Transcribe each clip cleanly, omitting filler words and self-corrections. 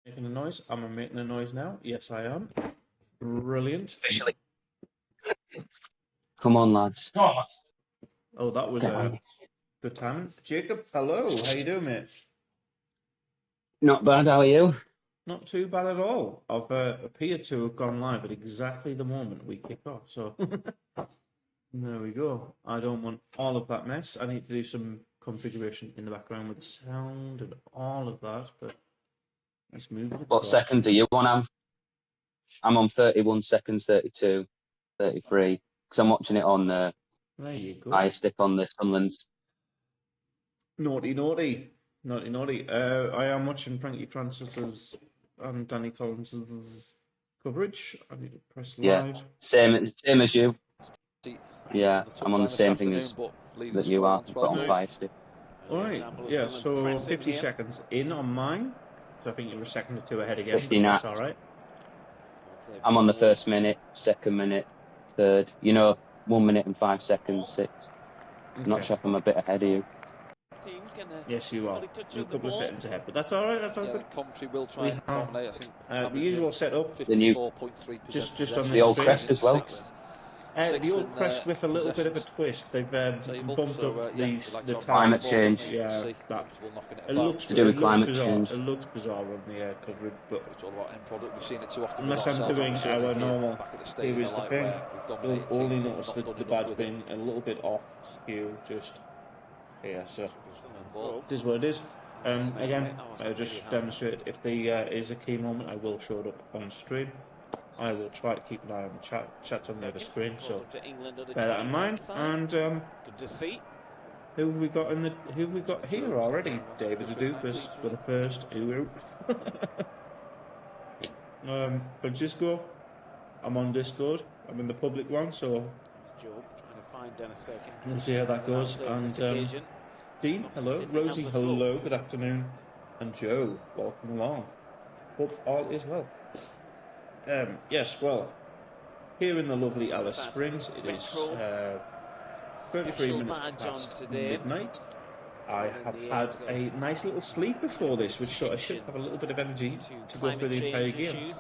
Making a noise? Am I making a noise now? Yes, I am. Brilliant. Officially. Come on, lads. Oh, that was good timing. Jacob, hello. How you doing, mate? Not bad, how are you? Not too bad at all. I've appeared to have gone live at exactly the moment we kick off, so there we go. I don't want all of that mess. I need to do some configuration in the background with the sound and all of that, but let's move it. What seconds are you on? I'm on 31 seconds, 32, 33, because I'm watching it on there you go. I stick on the Sunderland's. Naughty, naughty. Naughty, naughty. I am watching Frankie Francis's and Danny Collins's coverage. I need to press live. Yeah, same as you. Yeah, I'm on the same thing as that you are, but on Fire Stick. Alright, yeah, so 50 seconds in on mine. So I think you're a second or two ahead again. 59. That's alright. I'm on the first minute, second minute, third. 1 minute and 5 seconds, 6. I'm not sure if I'm a bit ahead of you. Yes, you are. You're a couple of seconds ahead, but that's alright. That's all good. Coventry will try and dominate, I think. The usual setup. The new, just on the old crest as well. The old crest with a little bit of a twist. They've bumped up the climate change. Yeah, that. It looks to do with climate bizarre. change. It looks bizarre on the coverage, but it's all about end product. We've seen it too often. Unless I'm doing our normal, here is the thing. You'll only notice the badge being a little bit off skew, just here. So it is what it is. Again, I'll just demonstrate if there is a key moment, I will show it up on stream. I will try to keep an eye on the chat on the other screen, so bear that in mind. And good to see. Who have we got here already? David Adufus for the first Francisco. I'm on Discord. I'm in the public one, so we'll see how that goes. And Dean, hello. Rosie, hello. Good afternoon. And Joe, welcome along. Hope all is well. Yes, well, here in the lovely Alice Springs, it is 33 minutes past midnight. I have had a nice little sleep before this, which I should have a little bit of energy to go through the entire game.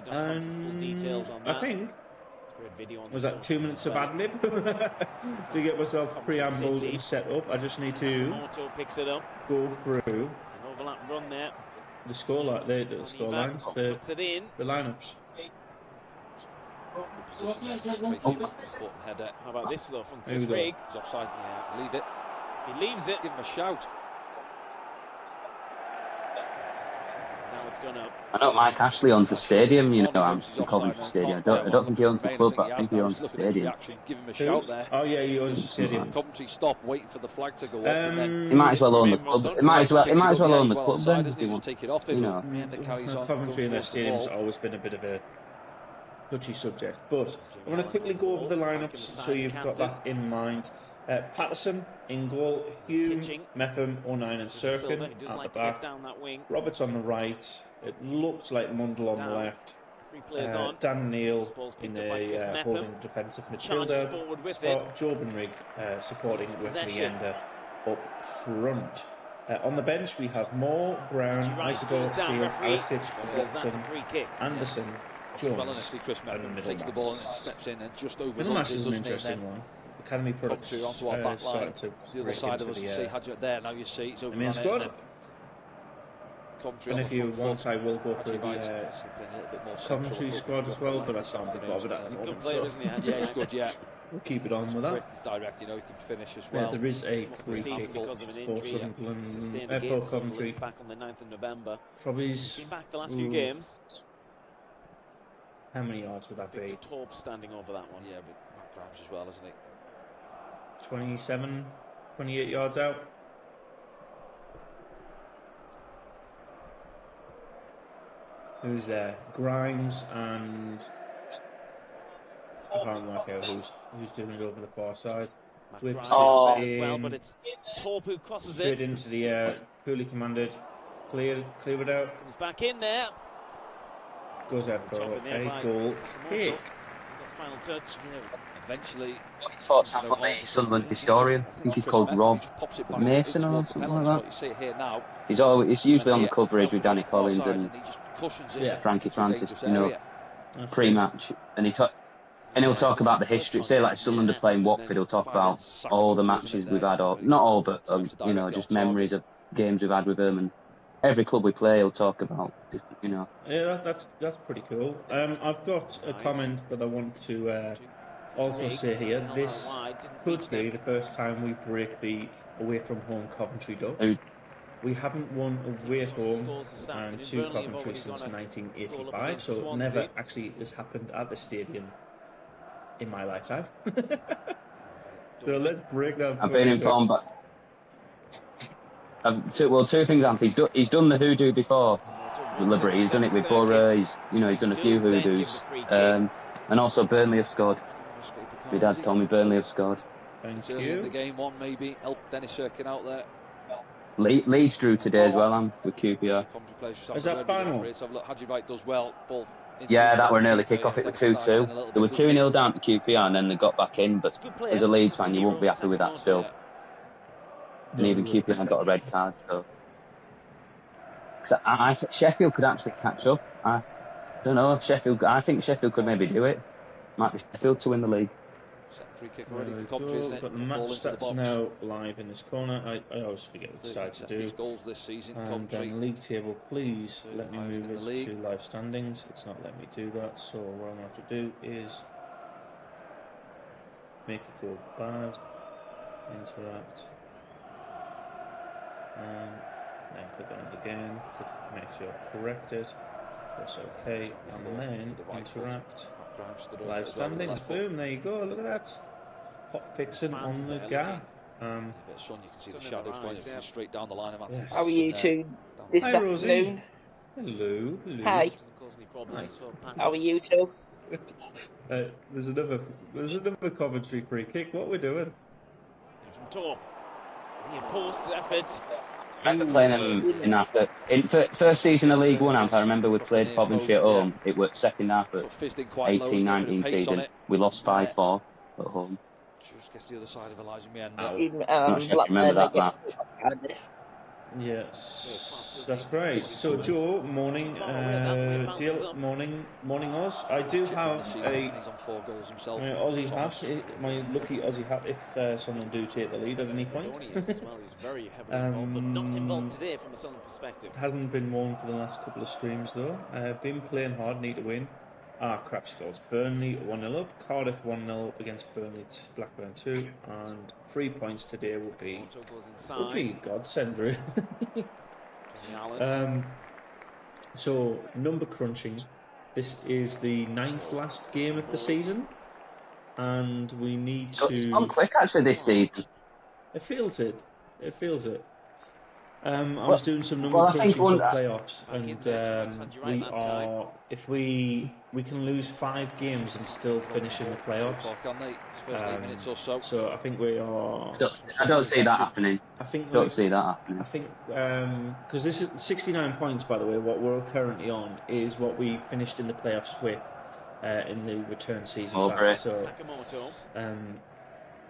And I think, was that 2 minutes of ad-lib to get myself preambled and set up? I just need to go through the score lines, the lineups. How about this though from Chris Rigg? He's offside. Yeah, leave it. If he leaves it, give him a shout. Now it's gone up. I know Mike Ashley owns the stadium, I'm in Coventry Stadium. I don't think he owns the club, but I think he owns the stadium. Give him a shout there. Oh yeah, he owns the stadium. Coventry stop waiting for the flag to go up. And then he might as well own the club. He might as well own the club then. Just take it off him. Coventry and their stadium's always been a bit of a touchy subject, but I'm going to quickly go over the lineups so you've got that in mind. Patterson in goal, Hume, Metham, O'Nien and Sirkin at the back, Roberts on the right, it looks like Mundell on the left, Dan Neil in the holding defensive midfielder spot, Job Rigg supporting with Leander up front. On the bench we have Moore, Brown, Isidore, Seal, Alexic, Watson, Anderson, Jones, and the middle takes the ball and steps in and just overruns. Middle mass is an interesting one. Academy products onto our back line. The other side of us, you see Hadget there. Now you see it's over the main squad. Coventry and if you want, I will go through the Coventry squad as well, but I can't be bothered at the moment. So yeah, it's good. Yeah, we'll keep it on with that. It's direct, he can finish as well. There is a free kick for Coventry. Back on the 9th of November. Probably been back the last few games. How many yards would that be? Torp standing over that one. Yeah, but Matt Grimes as well, isn't he? 27, 28 yards out. Who's there? Grimes and I can't work out who's doing it over the far side. With as well, but it's Torp who crosses straight into the air, poorly commanded, clear it out. Comes back in there. Goes out for a goal kick. Final touch. Eventually, His thoughts on the Sunderland historian. I think he's called Rob Mason or something like that. You see it here now. He's usually on the coverage with Danny Collins and Yeah. Frankie Francis, you know, pre-match, and he'll talk about the history. Say like Sunderland are playing Watford, he'll talk about all the matches we've had, or not all, but you know, just memories of games we've had with him, and every club we play, he'll talk about, you know. Yeah, that's pretty cool. I've got a comment that I want to also say here. This could be the first time we break the away from home Coventry duck. We haven't won away at home to Coventry since 1985, so it never actually has happened at the stadium in my lifetime. So let's break that. I've been informed, but two things, Anthony. He's done the hoodoo before with Liberty. He's done it with Borough. He's done a few hoodoos, and also Burnley have scored. My dad told me Burnley have scored. Thank you. The game one maybe help Dennis Shirkin out there. Leeds drew today as well, I'm with QPR. Is that final? Does well. Yeah, that were an early kick-off. It was 2-2. They were 2-0 down to QPR and then they got back in, but as a Leeds fan, you won't be happy with that still. And even QPR got a red card. So Sheffield could actually catch up. I don't know if Sheffield. I think Sheffield could maybe do it. Might be Sheffield to win the league. Free kick already for Coventry, isn't it? Got the match stats now live in this corner. I always forget what side to do. Goals this season, and then league table, please let me move it to live standings. It's not letting me do that, so what I'm going to have to do is make it go bad, interact, and then click on it again, make sure I correct it, press OK, and then interact, live standings, boom, there you go, look at that. Hot fixing on the gaff. Sun, you can see the shadows going straight down the line of yes. How are you two this Hi, afternoon? Rosie. Hello. Hi. How are you two? There's another Coventry free kick. What we're doing? From top, the imposed effort. I remember playing them in half. In first season of League One, I remember we played Coventry at home. It was second half of 18-19 season. We lost 5-4 at home. Just gets the other side of Elijah Not sure if you remember that match. Yes, that's great. So Joe, morning, Dale, morning, Oz. I do have a Aussie hat, my lucky Aussie hat. If someone do take the lead at any point. Not involved today from a Sunderland perspective. Hasn't been worn for the last couple of streams though. Been playing hard, need to win. Crap scores. Burnley 1-0 up, Cardiff 1-0 up against Burnley, Blackburn 2, and 3 points today would be godsend, really. So number crunching. This is the 9th last game of the season, and we need to. It's gone quick actually this season. It feels it. I was doing some number crunching for playoffs, and we are. If we can lose 5 games and still finish in the playoffs. So I think we are. I don't see that happening. I think because this is 69 points, by the way. What we're currently on is what we finished in the playoffs with in the return season. Back. So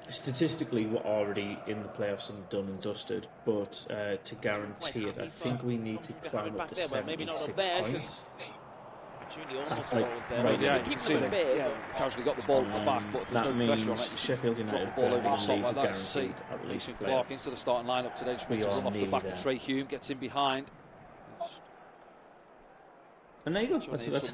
statistically, we're already in the playoffs and done and dusted. But to guarantee it, I think we need to climb up to 76 points. Casually got the ball at the back, but if there's no pressure on it, Sheffield United the ball over the top like that. Guaranteed at least Clark into the starting lineup today, just makes a run off the back of Trey Hume, gets in behind. And there you go. That's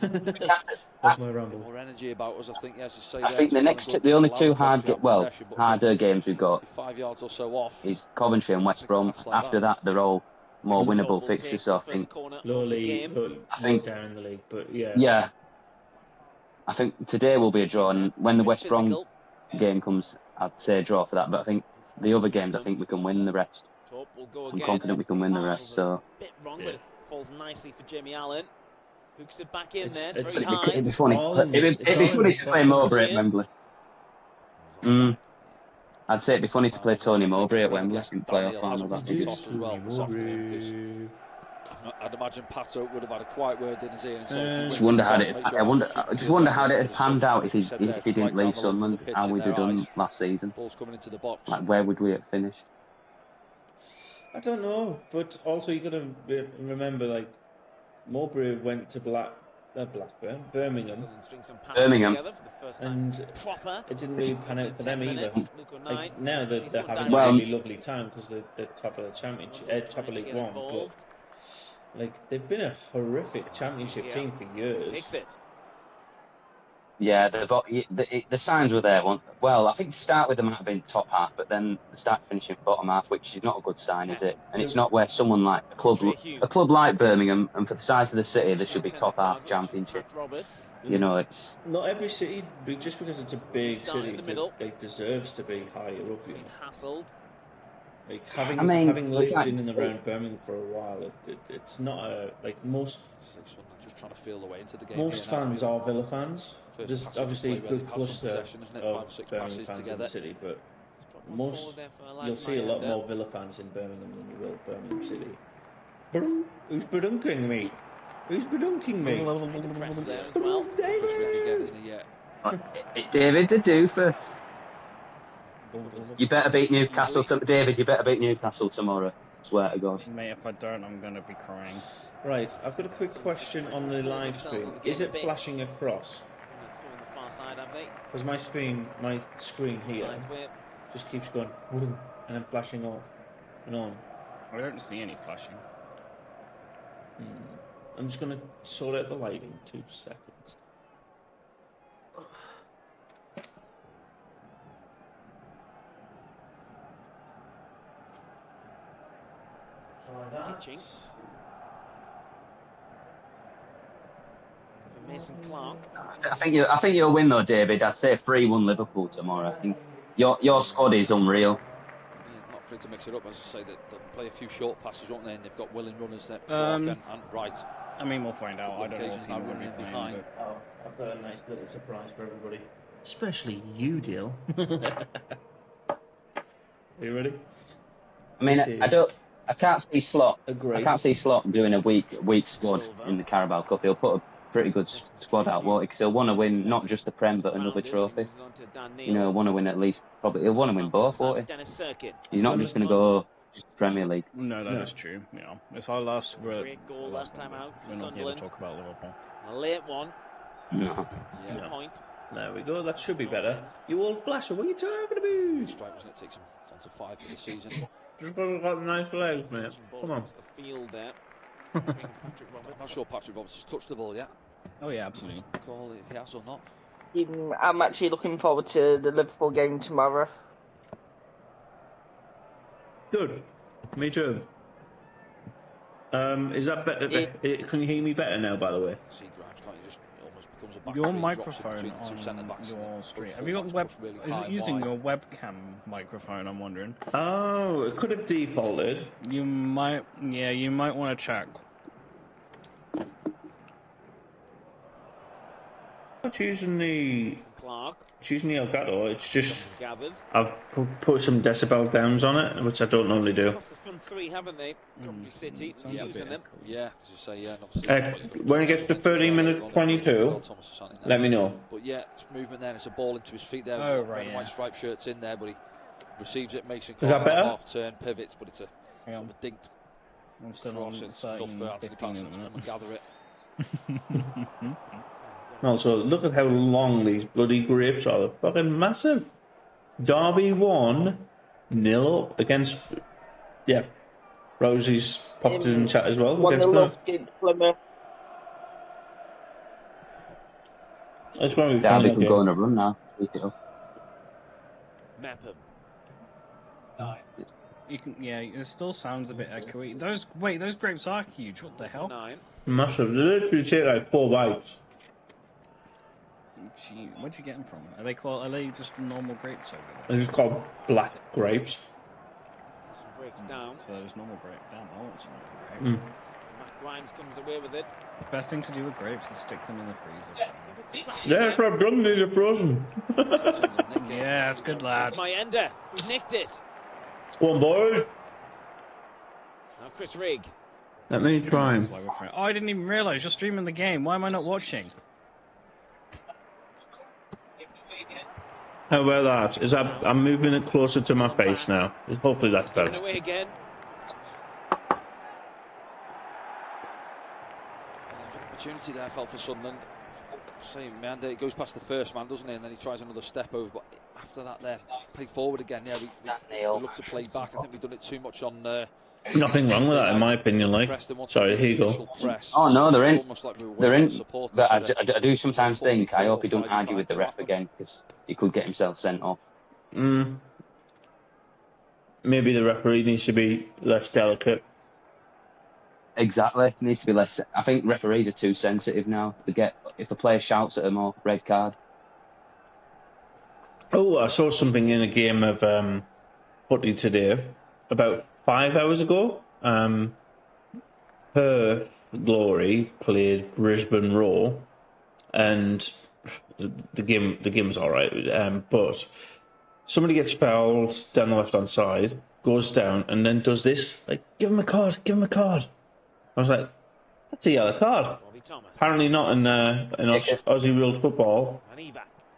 my ramble. More energy about us, I think. Yes, I think the only two harder games we've got 5 yards or so off is Coventry and West Brom. After that, they're all more winnable fixtures. So I think low down in the league, but yeah. I think today will be a draw, and when the West Brom game comes, I'd say a draw for that. But I think the other games, I think we can win the rest. I'm confident we can win the rest. So. Bit wrong, but it falls nicely for Jamie Allen. Hooks it back in there. It'd be funny to play Mowbray at Wembley. I'd say it'd be funny to play Tony Mowbray at Wembley in playoff final. I'd imagine Pato would have had a quiet word in his ear. And just wonder how it. I just wonder how it had panned out if he didn't leave Sunderland. How we'd have done last season. Ball's coming into the box. Like, where would we have finished? I don't know, but also you got to remember, like, Mowbray went to Birmingham, and it didn't really pan out for them either. Like, now they're having a really lovely time because they're top of the championship, top of League One. But like, they've been a horrific championship team for years. Yeah, the signs were there. Well, I think to start with, they might have been top half, but then they start finishing bottom half, which is not a good sign, is it? And it's not where someone like a club like Birmingham, and for the size of the city, they should be top half championship. You know, it's not every city, just because it's a big city, it deserves to be higher up. You know? Like, having lived in and around Birmingham for a while, it's not like most. Just trying to feel the way into the game. Most fans are Villa fans. There's obviously a good cluster of Birmingham fans in the city, but you'll see a lot more Villa fans in Birmingham than you will Birmingham City. Who's bedunking me? Who's bedunking me? David the doofus. You better beat Newcastle, David. You better beat Newcastle tomorrow. Swear to God. Mate, if I don't, I'm gonna be crying. Right, I've got a quick question on the live stream. Is it flashing across? Because my screen here just keeps going and then flashing off and on. I don't see any flashing. I'm just gonna sort out the lighting. 2 seconds. Teaching. For Mason Clark. I think you'll win though, David. I'd say 3-1 Liverpool tomorrow. I think your squad is unreal. Yeah, not free to mix it up, as I say, that they'll play a few short passes, won't they? And they've got willing runners there, and right. I mean, we'll find out. I don't know what team will be behind. Oh, I've got a nice little surprise for everybody, especially you, Deal. Are you ready? I mean, I can't see Slot. I can't see Slot doing a weak squad in the Carabao Cup. He'll put a pretty good squad out, won't he? Because he'll want to win not just the Prem but another trophy. You know, he'll want to win at least he'll want to win both, won't he? He's not just going to go just Premier League. No, that is true. Yeah, it's our last. Great goal last time out for Sunderland. We're not here to Sunderland. talk about Liverpool. A late one. No. Yeah. Point. There we go. That should be better. You old blasher, what are you talking about? Strike, wasn't it? Takes him down to 5 for the season. Just got nice legs, mate. Come on. The field there. I'm not sure Patrick Roberts has touched the ball yet. Oh yeah, absolutely. Call if he has or not. I'm actually looking forward to the Liverpool game tomorrow. Good. Me too. Is that better? Can you hear me better now, by the way? See Grimes, can't you just almost becomes a back Your three, microphone on your stream. Have you got web? Is it using your webcam microphone? I'm wondering. Oh, it could have defaulted. You might want to check. I'm choosing the Elgato. It's just I've put some decibel downs on it, which I don't normally do. Across the front three, haven't they? Coventry City using them. Yeah, as you say, yeah. Obviously, when it gets to 13 minutes 22, let me know. But yeah, it's movement there. It's a ball into his feet there. Oh right, yeah. White striped shirts in there, but he receives it, makes it Is that better? half turn, pivots, but it's a sort of a dinked I'm still on cross. It's 13, enough for 15 Anthony at the to gather it. Also, look at how long these bloody grapes are. They're fucking massive. Derby 1-0 up against. Yeah. Rosie's popped in chat as well. Against Plymouth. That's when we've Derby could go on a run now. Mepham. You can, yeah, it still sounds a bit echoey. Those grapes are huge. What the hell? 9. Massive. They literally take like 4 bites. Gee, where'd you get them from? Are they just normal grapes over there? They're just called black grapes. Some breaks down. So there's normal grapes. Damn, I want some normal grapes. Matt Grimes comes away with it. The best thing to do with grapes is stick them in the freezer. Yeah, that's what I've done. These are frozen. Yeah, it's good, lad. It's Mayenda. He's nicked it. One boys. Now Chris Rigg. Let me try. Oh, I didn't even realise you're streaming the game. Why am I not watching? How about that? Is that I'm moving it closer to my face now. Hopefully that's better. Away again. There's an opportunity there, felt for Sunderland. Same man, it goes past the first man, doesn't he? And then he tries another step over. But after that, there, play forward again. Yeah, we look to play back. I think we've done it too much on. Nothing wrong with that, in my opinion. Like, sorry, here you go. Oh no, they're in. They're in. But I do sometimes think I hope he don't argue with the ref again because he could get himself sent off. Maybe the referee needs to be less delicate. Exactly, needs to be less. I think referees are too sensitive now. They get if a player shouts at them or red card. Oh, I saw something in a game of footy today about 5 hours ago. Perth Glory played Brisbane Roar, and the game was all right. But somebody gets fouled down the left-hand side, goes down, and then does this, like, give him a card, give him a card. I was like, that's a yellow card. Apparently not in Aussie rules football.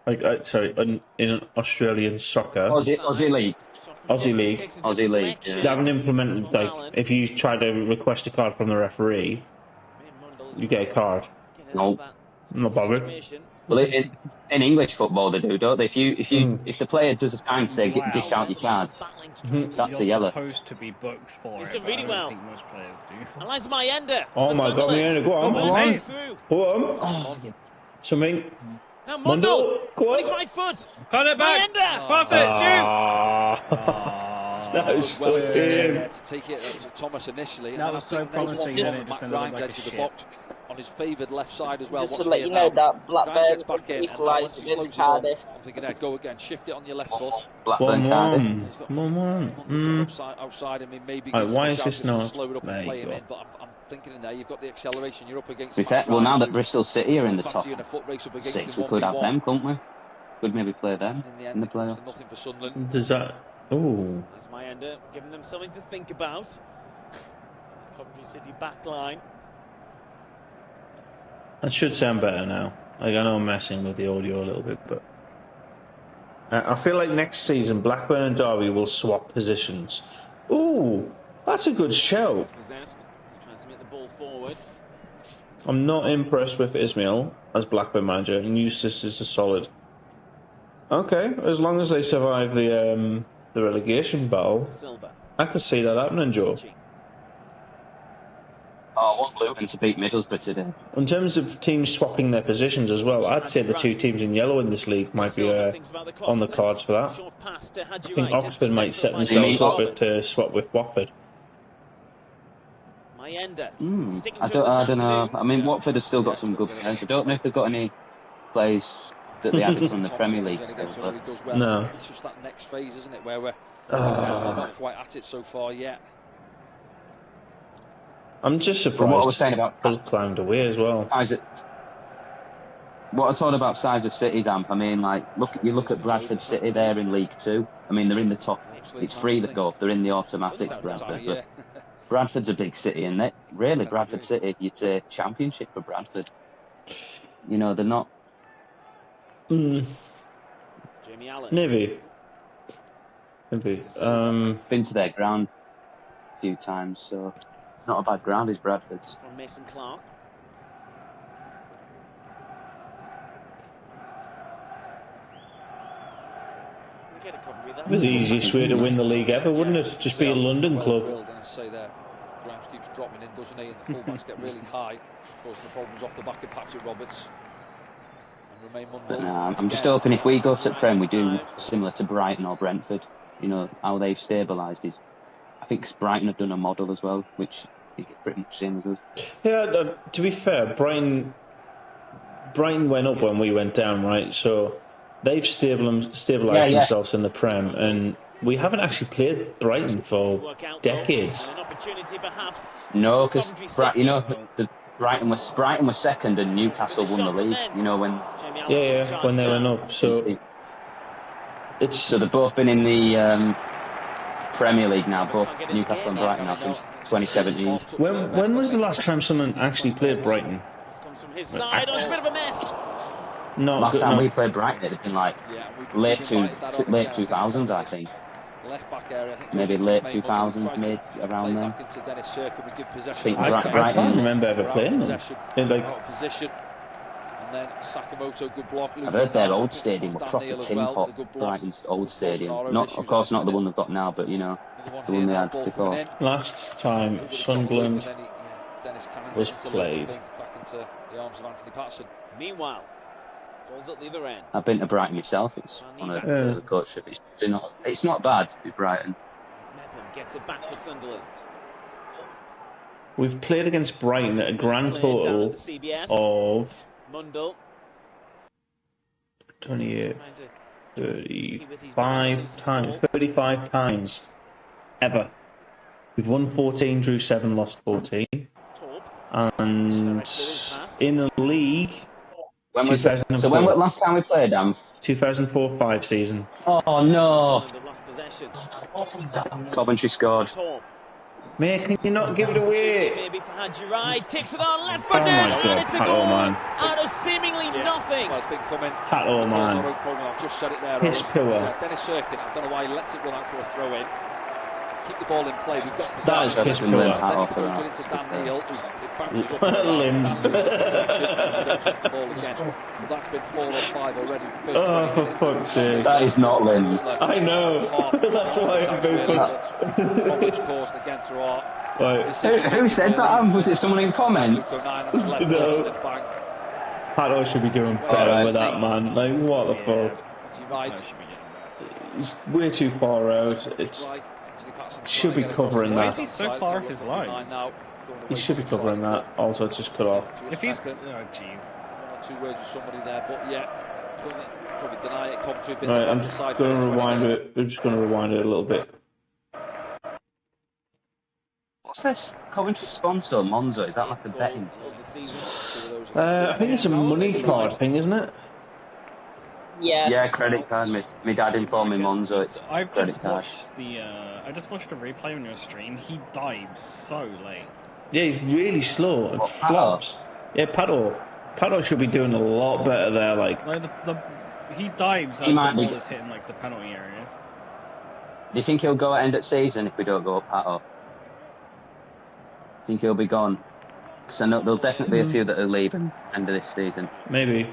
Like, sorry, in Australian soccer. Aussie League. Aussie League. Yeah. They haven't implemented, like, if you try to request a card from the referee, you get a card. No. I'm not bothered. Well, in English football they do, don't they? If the player does a sign to say dish out your cards, that's a yellow. You're supposed to be booked for He's it. done really well. I don't think most players do. And that's Mayenda. Oh my God, Mayenda, go on, Come on, go on. Something. Now Mundell, go on. His right foot. Cut it back. Mayenda. Pass it, That was so to take it to Thomas initially. That was so promising, then it just ended up like a to the shit. box on his favoured left side as well. Just to let you know that Blackburn equalised against Cardiff. I'm thinking, go again, shift it on your left foot. Blackburn Cardiff. One. Outside, I mean, maybe. Right, why is this not? Slow it up and play him in, but I'm thinking in there, you've got the acceleration. You're up against. Well, now that Bristol City are in the top 6, we could have them, couldn't we? Could maybe play them in the playoffs. Nothing for Sunderland. Does that? Oh. There's Mayenda giving them something to think about. Coventry City back line. That should sound better now. Like, I know I'm messing with the audio a little bit, but I feel like next season Blackburn and Derby will swap positions. Ooh, that's a good show. Possessed, transmit the ball forward. I'm not impressed with Ismail as Blackburn manager, and Eustace is a solid. Okay, as long as they survive the relegation battle, I could see that happening, Joe. Oh, I want Luton to beat Middlesbrough today. In terms of teams swapping their positions as well, I'd say the two teams in yellow in this league might be on the cards for that. I think Oxford might set themselves up to swap with Watford. I don't know. I mean, Watford have still got some good players. I don't know if they've got any players that they added from the Premier League still. But no. It's just that next phase, isn't it, where we're not quite at it so far yet. I'm just surprised. From what I was saying about both climbed away as well. What I thought about size of cities, Amp. I mean, like, you look at Bradford City there in League 2. I mean, they're in the top. It's 3 that go up. They're in the automatics, Bradford. But Bradford's a big city, and really, Bradford City, you'd say championship for Bradford. You know, they're not. Maybe. Been to their ground a few times, so it's not a bad ground, is Bradford's. From Mason Clark. The easiest way to win the league ever, wouldn't it? Just be a London club. Grimes keeps dropping in, doesn't he? And the fullbacks get really high, causing the problems off the back of Patrick Roberts. And Remain Mundell. I'm just hoping if we go to Prem, we do similar to Brighton or Brentford. You know, how they've stabilised is. I think Brighton have done a model as well, which you get pretty much same as us. Yeah, to be fair, Brighton went up when we went down, right? So they've stabilised themselves in the Prem, and we haven't actually played Brighton for decades. No, because Brighton was second and Newcastle won the league. You know when. Yeah, when they went up. So so they've both been in the Premier League now, both Newcastle and Brighton now 2017. When was the last time someone actually played Brighton? This comes from his side. Oh, it's a bit of a mess. Last time we played Brighton, it'd have been like late 2000s, I think. Left back area, I think maybe late 2000s, mid around then. I think I can't remember ever playing them. Position. And then Sakamoto, good block. I've heard their old stadium was proper tin pot. Brighton's old stadium. Not, of course, not the one they've got now, but you know, the one they had before. Last time Sunderland was played. Meanwhile, balls at the other end. I've been to Brighton myself. It's on a coach trip. It's not bad to Brighton. Mepham gets it back for Sunderland. We've played against Brighton at a grand total of Mundell. 28, 35 times. 35 times. Ever. We've won 14, drew 7, lost 14. And in the league... When was that? So when was last time we played them? 2004-5 season. Oh no! Coventry scored. Mate, can you not give it away? Maybe for Hadjirai, takes it on left footed, and it's a goal out of seemingly nothing. Well, it's been coming. Pat man. I've just said it there. Piss poor. Dennis Sirkin, I don't know why he lets it run out for a throw in. Keep the ball in play. We've got that is piss poor. Then he throws it into Dan Neil, who bounces up limbs. And don't touch the ball again. But that's been 4 or 5 already. Oh, for fuck's sake. That is not limbs. I know. That's why I'm very Problems caused again through our... Who said that? Was it someone in comments? No. Pato should be doing better with that, man. Like, what the fuck? He's way too far out. Should be covering that. Why is he so far off his line? He should be covering that. Also, it's just cut off. If he's... Oh, jeez. 1 or 2 words with somebody there, but yeah. Probably deny it. Coventry right, I'm just going to rewind it. I'm just going to rewind it a little bit. What's this? Coventry sponsor, Monzo? Is that like a betting? I think it's a money card thing, isn't it? Yeah. Yeah, credit card. My dad informed me Monzo. It's I've just watched the. I just watched a replay on your stream. He dives so late. Yeah, he's really slow and flops. Yeah, Pato should be doing a lot better there. Like he dives as the ball is hitting like the penalty area. Do you think he'll go at end of season if we don't go up Pato? Think he'll be gone? So no, there'll definitely be a few that will leave end of this season. Maybe.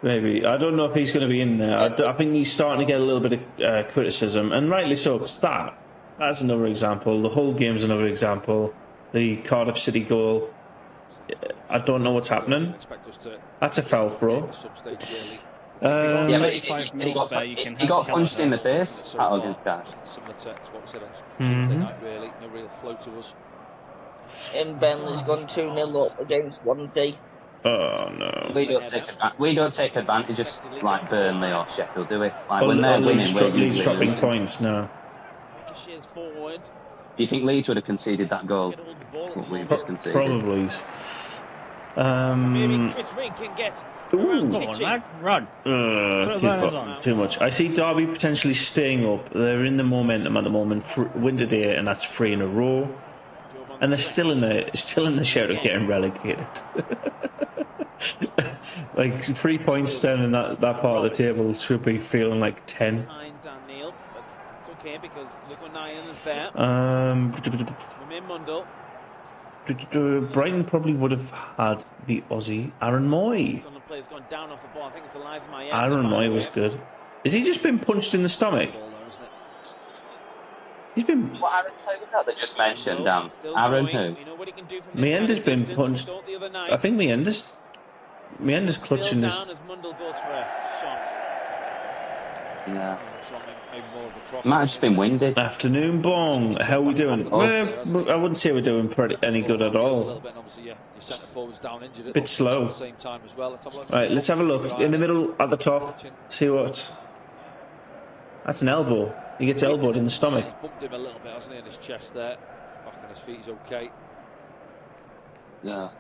I don't know if he's going to be in there. I think he's starting to get a little bit of criticism, and rightly so, because that's another example. The whole game's another example. The Cardiff City goal, I don't know what's happening. That's a foul throw. Yeah, but he got punched in the face against Cardiff. Similar to what we said on Tuesday night, really. No real flow to us. And Burnley's gone 2-0 up against Swansea. Oh no! We don't take advantage of like Burnley or Sheffield, do we? Like when they're winning, Leeds dropping points now. Forward. Do you think Leeds would have conceded that goal? What we've just conceded? Probably. Maybe Chris Ring can get. Run. Too much. I see Derby potentially staying up. They're in the momentum at the moment. Winter day, and that's 3 in a row. And they're still in the shout of getting relegated. Like 3 points down in that part of the table should be feeling like 10. But it's okay because look what Nyan is there. Brighton probably would have had the Aussie Aaron Moy. Aaron Moy was good. Has he just been punched in the stomach? He's been. What Aaron played with that they just mentioned? Aaron who? Mienda's been punched. I think Mienda's clutching his. Yeah. Might have just been winded. Afternoon bong. How are we doing? I wouldn't say we're doing any good at all. A bit slow. Right, let's have a look. In the middle, at the top. See what. That's an elbow. He gets elbowed in the stomach. He's bumped him a little bit, hasn't he, in his chest there. Back on his feet, he's okay. Yeah.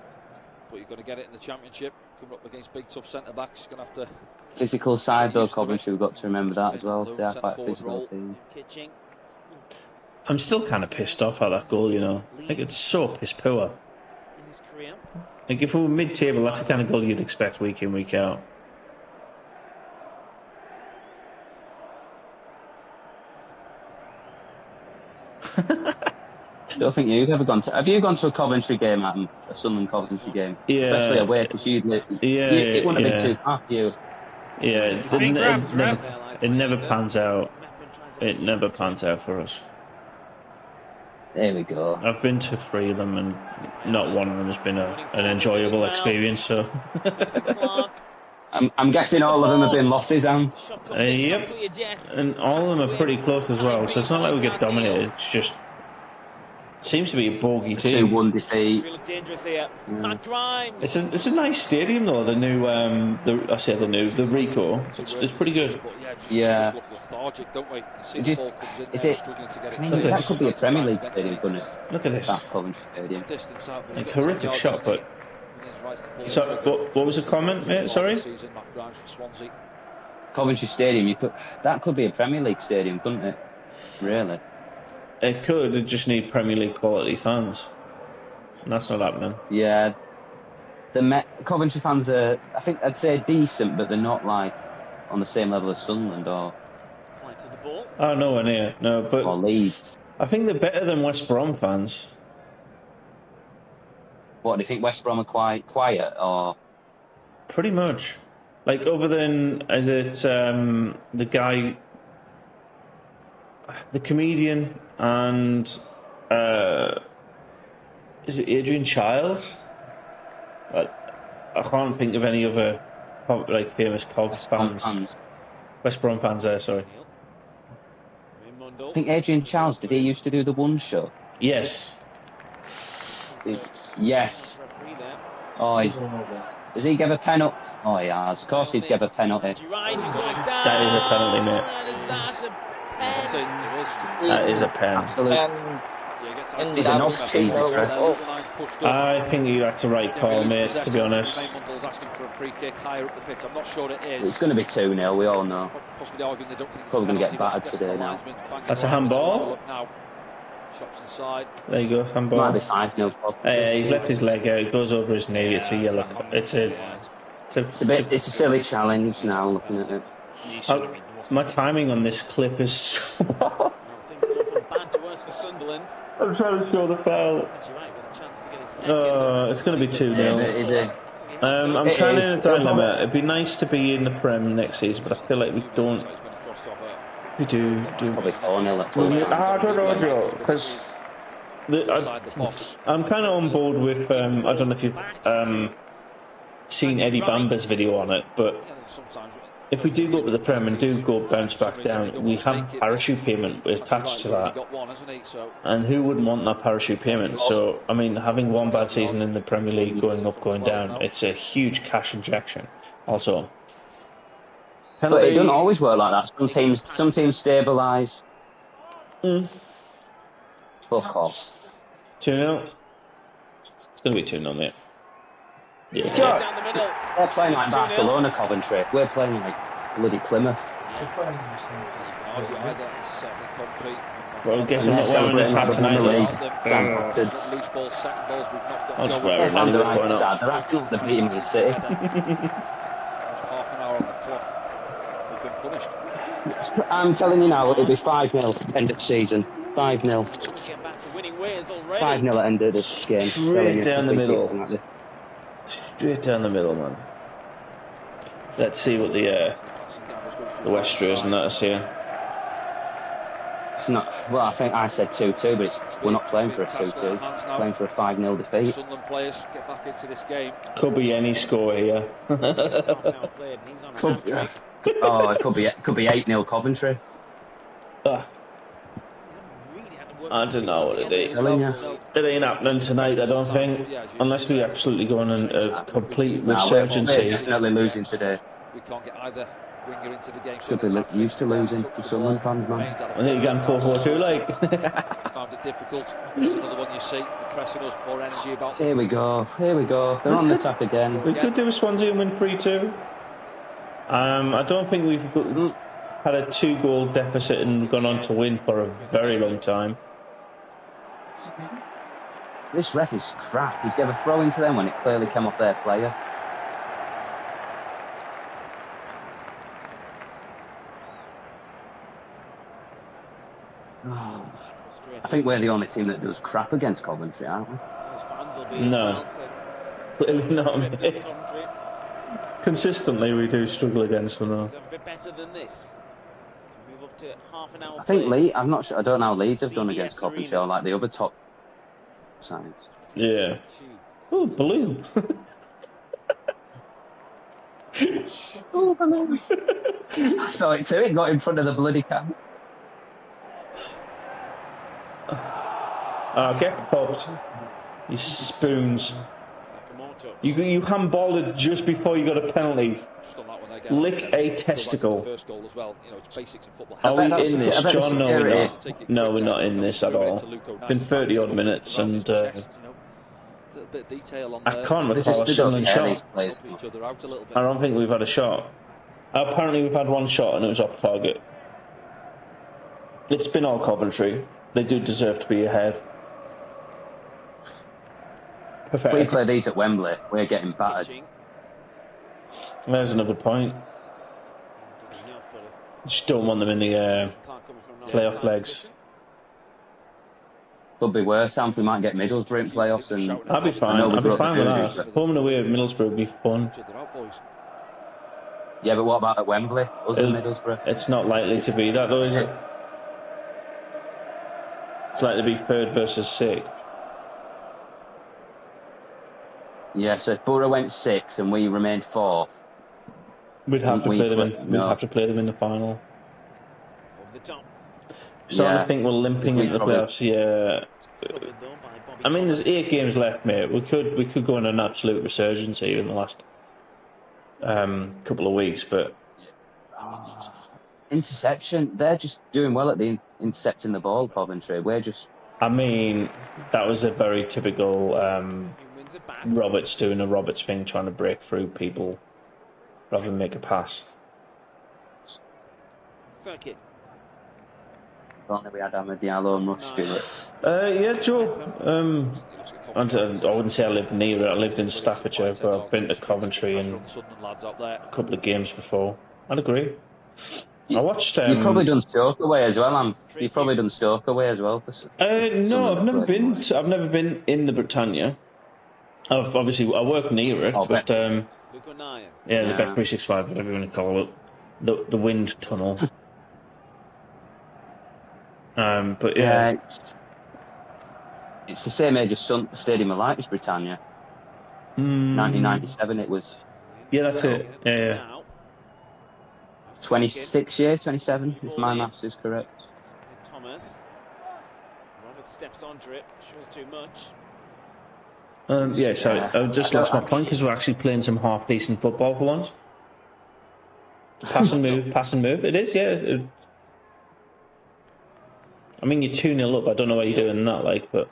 But you've got to get it in the Championship. Coming up against big, tough centre-backs. You're going to have to... Physical side, though, Coventry, we've got to remember that as well. They are quite a physical team. I'm still kind of pissed off at that goal, you know. Like, it's so piss poor. In his career. Like, if we were mid-table, that's the kind of goal you'd expect week in, week out. I don't think you've ever gone to... Have you gone to a Coventry game, Adam? A Sunderland Coventry game? Yeah. Especially away, because it wouldn't have been too far for you. Yeah, it never pans out. It never pans out for us. There we go. I've been to 3 of them, and not one of them has been an enjoyable experience, so... I'm guessing all of them have been losses, Anne. Yep. And all of them are pretty close as well, so it's not like we get dominated, it's just... Seems to be a bogey team. 2-1 defeat. It's a nice stadium though. The new the Rico. It's pretty good. Yeah. That could be a Premier League stadium, couldn't it? Look at this. That Coventry stadium. Like, horrific shot, but. So what was the comment, mate? Sorry. Coventry Stadium. That could be a Premier League stadium, couldn't it? Really. It could. It just need Premier League quality fans. And that's not happening. Yeah. The Coventry fans are, I think I'd say, decent, but they're not like on the same level as Sunderland or... Oh, nowhere near. No, but... Or Leeds. I think they're better than West Brom fans. What, do you think West Brom are quite quiet, or...? Pretty much. Like, other than, is it the guy... The comedian and is it Adrian Childs? I can't think of any other like famous fans. West Brom fans there, sorry. I think Adrian Childs, did he used to do the One Show? Yes. Yes. Oh, does he give a penalty? Oh, he has. Of course he's give a penalty. That is a penalty, mate. That is a pen. Absolutely. He's an off-cheese. I think that's the right call, mate, to be honest. It's going to be 2-0, we all know. Probably going to get battered today now. That's a handball. There you go, handball. Might be 5-0. He's left his leg out, it goes over his knee, it's a yellow... It's a silly challenge now, looking at it. My timing on this clip is so bad. I'm trying to show the foul. It's going to be 2-0. I'm kind of in a dilemma. It'd be nice to be in the Prem next season, but I feel like we don't. We do. Probably 4-0. I don't know, Joe, because I'm kind of on board with. I don't know if you've seen Eddie Bamber's video on it, but if we do go up to the Prem and do go bounce back down, we have parachute payment attached to that. And who wouldn't want that parachute payment? So, I mean, having one bad season in the Premier League, going up, going down, it's a huge cash injection. Also, but it doesn't always work like that. Some teams stabilise. Fuck off. 2-0. It's going to be 2-0, mate. Yeah. Sure. They're playing like Barcelona, Coventry. We're playing like bloody Plymouth. Well, I guess I'm not wearing this hat tonight. I'm swearing. They're beating Man City. Half an hour on the clock. We've been punished. I'm telling you now, it'll be 5-0 end of season. 5-0. 5-0 at end of this game. Straight down the middle. Straight down the middle, man. Let's see what the Westeros and that are saying. It's not. Well, I think I said 2-2, but we're not playing for a 2-2. Playing for a 5-0 defeat. Sunderland players get back into this game. Could be any score here. It could be 8-0 Coventry. I don't know what it is. It ain't happening tonight, I don't think. Unless we absolutely go on a complete resurgency. We're definitely losing today. We can't get either winger into the game. Should be used to losing to Sunderland fans, man. I think you're going 4-4-2, like. Found it difficult. There's another one you see. Pressing us, more energy about. Here we go. They're on the tap again. We could do a Swansea and win 3-2. I don't think we've had a 2-goal deficit and gone on to win for a very long time. This ref is crap. He's gave a throw into them when it clearly came off their player. I think we're the only team that does crap against Coventry, aren't we? No. Clearly not, mate. Consistently, we do struggle against them, though. A bit better than this. Move up to half an hour. I think Leeds, I'm not sure, I don't know how Leeds have done against Coventry or like the other top sides. Yeah. Oh, balloon. Oh, balloon. I saw it too, it got in front of the bloody camp. Oh, get popped. You spoons. You handballed it just before you got a penalty. Lick a testicle. Are we in this, John? No, we're not. No, we're not in this at all. It's been 30 odd minutes and I can't recall a Sunderland shot. I don't think we've had a shot. Apparently we've had one shot and it was off target. It's been all Coventry. They do deserve to be ahead. If we play these at Wembley, we're getting battered. There's another point. Just don't want them in the playoff legs. Could be worse, Sam. We might get Middlesbrough in playoffs. And I'll be fine. I'll be fine with that. Home and away at Middlesbrough would be fun. Yeah, but what about at Wembley? Us and Middlesbrough? It's not likely to be that, though, is it? It's likely to be third versus sixth. Yeah, so if Borough went 6th and we remained 4th, we'd have to play them in. We'd have to play them in the final. Starting to think we're limping into the playoffs. Yeah. I mean, there's 8 games left, mate. We could go on an absolute resurgence here in the last couple of weeks, but interception. They're just doing well at the intercepting the ball, Coventry. We're just. I mean, that was a very typical Roberts doing a Roberts thing, trying to break through people rather than make a pass. Circuit. Thought we had Ahmed Diallo and Rush Stewart. Yeah, Joe. I wouldn't say I lived near it. I lived in Staffordshire, but I've been to Coventry and a couple of games before. I'd agree. I watched. You've probably done Stoke away as well. You've probably done Stoke away as well. No, I've never been. I've never been in the Britannia. I work near it, but yeah, the Bet 365, whatever you want to call it, the wind tunnel. But yeah, it's the same age as Stadium of Light as Britannia. 1997, it was. Yeah, that's it. Yeah. 26 years, 27, if my maths is correct. Thomas. Robert steps onto it, shows too much. Yeah, sorry, I just lost my point because we're actually playing some half-decent football for once. Pass and move. It is, yeah. I mean, you're 2-0 up. I don't know why you're doing that, like, but.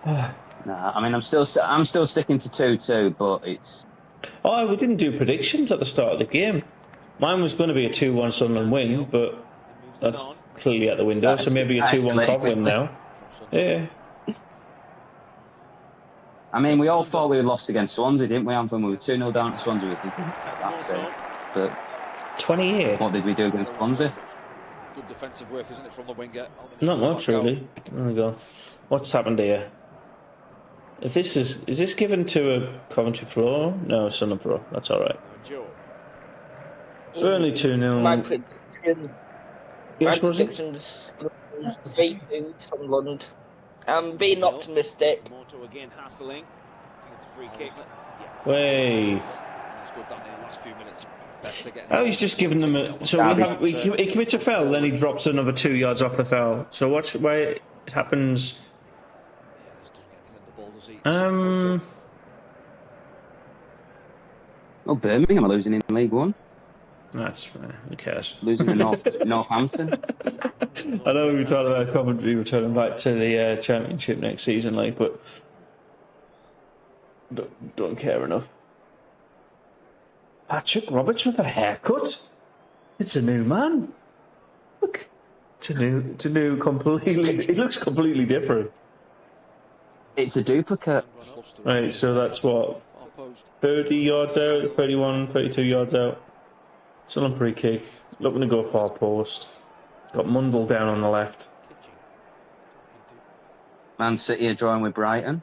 Nah, I mean, I'm still sticking to 2-2, but it's. Oh, we didn't do predictions at the start of the game. Mine was going to be a 2-1 Sunderland win, but that's clearly out the window. So maybe a 2-1 Cov win now. Yeah. I mean, we all thought we had lost against Swansea, didn't we? When we were 2-0 down to Swansea, we were thinking, that's it. But 28. What did we do against Swansea? Good defensive work, isn't it, from the winger? Not much, really. There we go. What's happened here? If this is this given to a Coventry floor? No, Sunderland floor. That's all right. Burnley 2-0. My prediction. Yes, my prediction is 3-2 Sunderland. Being optimistic. Morto again hassling. I think it's a free kick. Way. Oh, he's just given them a. So he commits a foul, then he drops another 2 yards off the foul. So watch where it happens. Oh, Birmingham are losing in League One. That's fair. Who cares? Losing to Northampton. I know we were talking about Coventry returning back to the Championship next season, like, but don't care enough. Patrick Roberts with a haircut. It's a new man. Look, It's a new completely. It looks completely different. It's a duplicate. Right, so that's what 30 yards out, 31, 32 yards out. Still on free kick. Looking to go far post. Got Mundell down on the left. Man City are drawing with Brighton.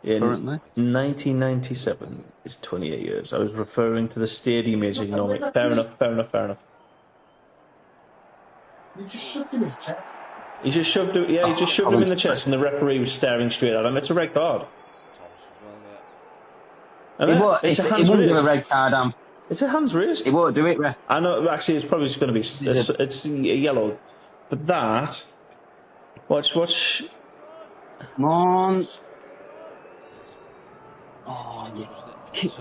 Currently, 1997 is 28 years. I was referring to the stadium age. Ignore me. Fair enough. You just shoved him in the chest. He just shoved him. Yeah, he just shoved him in the chest, and the referee was staring straight at him. It's a red card. It's a hands raised. Give a red card. It's a hands raised. It won't do it, ref. I know. Actually, it's probably going to be. It's a yellow. But that. Watch. Come on. Oh, yeah. Keep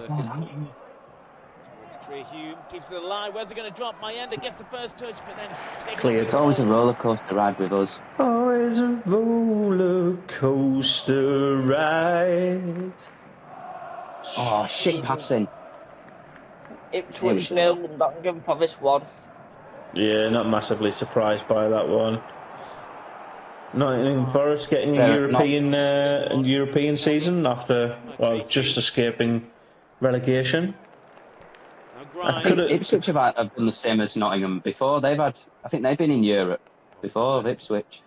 Hume keeps it alive. Where's it going to drop? Mayenda gets the first touch, but then cleared. It's always a roller coaster ride with us. Always a roller coaster ride. Oh, shit passing. Ipswich 0 and Nottingham Forest 1. Yeah, not massively surprised by that one. Nottingham Forest getting a European season after just escaping relegation. Ipswich have done the same as Nottingham before. I think they've been in Europe before Ipswich.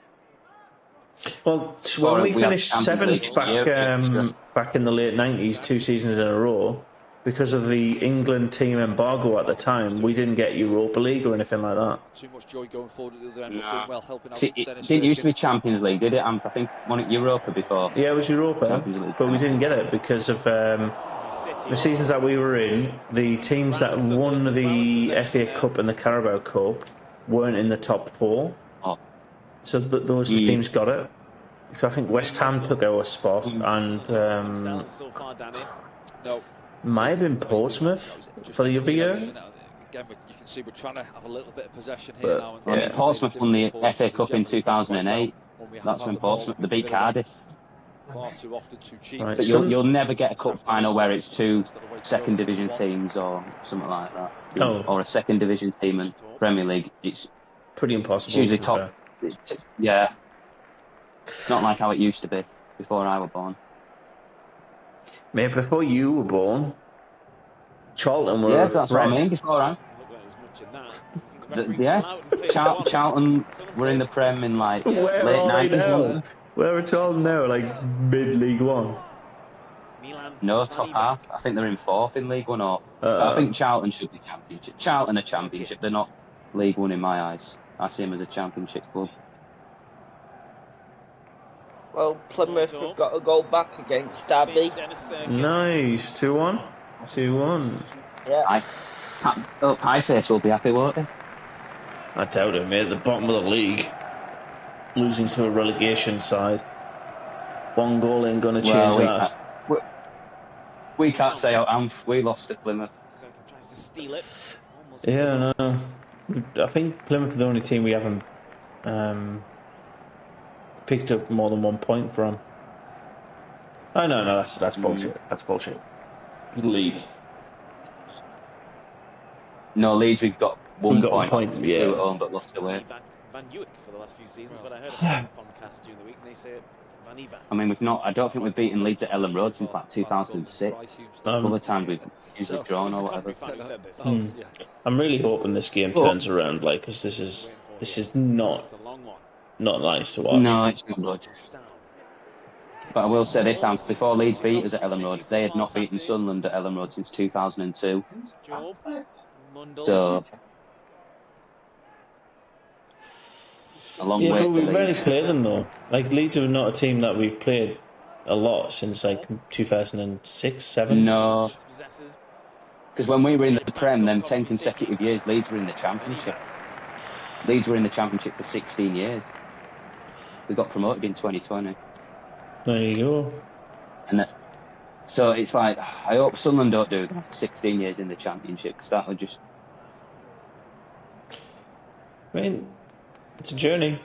Well, when we finished 7th back in the late 90s, 2 seasons in a row, because of the England team embargo at the time, we didn't get Europa League or anything like that. Too much joy going forward at the other end, but doing well, helping out. It didn't used to be Champions League, did it? I think won it Europa before. Yeah, it was Europa, but we didn't get it because of the seasons that we were in. The teams that won the FA Cup and the Carabao Cup weren't in the top 4. Oh. So those teams got it. So I think West Ham took our spot, and might have been Portsmouth for the other year. Again, you can see we're trying to have a little bit of possession here now. Portsmouth won the FA Cup in 2008. That's when Portsmouth beat Cardiff. Far too often too cheap. Right, but you'll never get a cup final where it's 2 second division teams or something like that. Or a second division team in Premier League. It's pretty impossible. It's usually top. Yeah. It's not like how it used to be before I was born. Mate, before you were born, Charlton were. Yeah, that's what I mean. Before Charlton were in the Prem in like late 90s. Where are Charlton now? Like mid-League One? No, top half. I think they're in 4th in League One. I think Charlton should be Championship. Charlton are Championship. They're not League One in my eyes. I see them as a Championship club. Well, Plymouth have got a goal back against Derby. Nice, 2-1. 2-1. Yeah. Pieface will be happy, won't he? I doubt it, mate. At the bottom of the league, losing to a relegation side. 1 goal ain't going to change that. We can't say we lost to Plymouth. Yeah, no. I think Plymouth are the only team we haven't picked up more than 1 point from. Oh no, that's bullshit. That's bullshit. Leeds. No, Leeds we've got 1 point. Yeah. 2 at home, but lost away. Van Uwijk for the last few seasons, but I heard a podcast during the week and they say Van Ivan. I mean, I don't think we've beaten Leeds at Ellen Road since like 2006. Other times we've usually drawn or whatever. I'm really hoping this game turns around, like, because this is not nice to watch. No, it's not good. But I will say this, before Leeds beat us at Ellen Road, they had not beaten Sunderland at Ellen Road since 2002. So a long way. But we've rarely played them though. Like Leeds are not a team that we've played a lot since like 2006, 7. No, because when we were in the Prem, then 10 consecutive years, Leeds were in the Championship. Leeds were in the Championship for 16 years. We got promoted in 2020. There you go. And so it's like, I hope Sunderland don't do that. 16 years in the Championship, because that would just. I mean, it's a journey.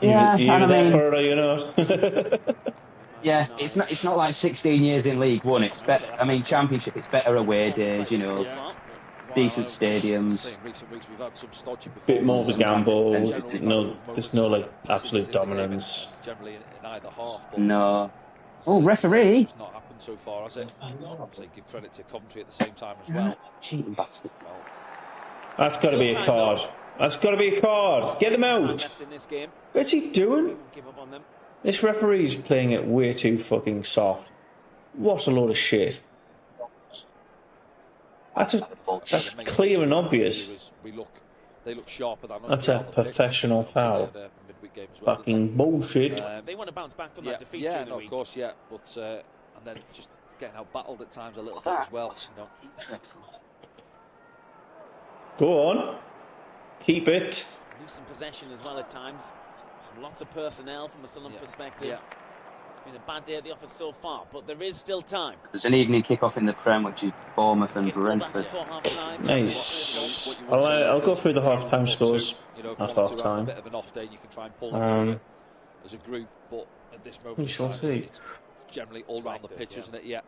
Yeah, you're there for it or you're not. Yeah, it's not like 16 years in League One. It's better. I mean, Championship. It's better away days, you know. decent stadiums. Bit more of a gamble. No, there's no like absolute dominance. Generally in either half. No. Oh, referee! It's not happened so far, has it? So give credit to Coventry at the same time as well. Cheating bastard. That's got to be a card. That's got to be a card. Get him out. What's he doing? This referee's playing it way too fucking soft. What a load of shit. That's clear and obvious. They look sharper than us. That's a professional foul. Fucking bullshit. They want to bounce back from that defeat. Yeah, no, of course, yeah. But and then just getting out battled at times a little bit as well. You know. Go on. Keep it. Losing possession as well at times. Lots of personnel from a Sunderland perspective. Yeah. It's been a bad day at the office so far, but there is still time. There's an evening kick-off in the Prem, which is Bournemouth and Brentford. Nice. I'll go through the half-time scores at half-time. A bit of an off day, you can try and pull them as a group, but at this moment, we shall see. It's generally all around the pitch, isn't it? Yeah.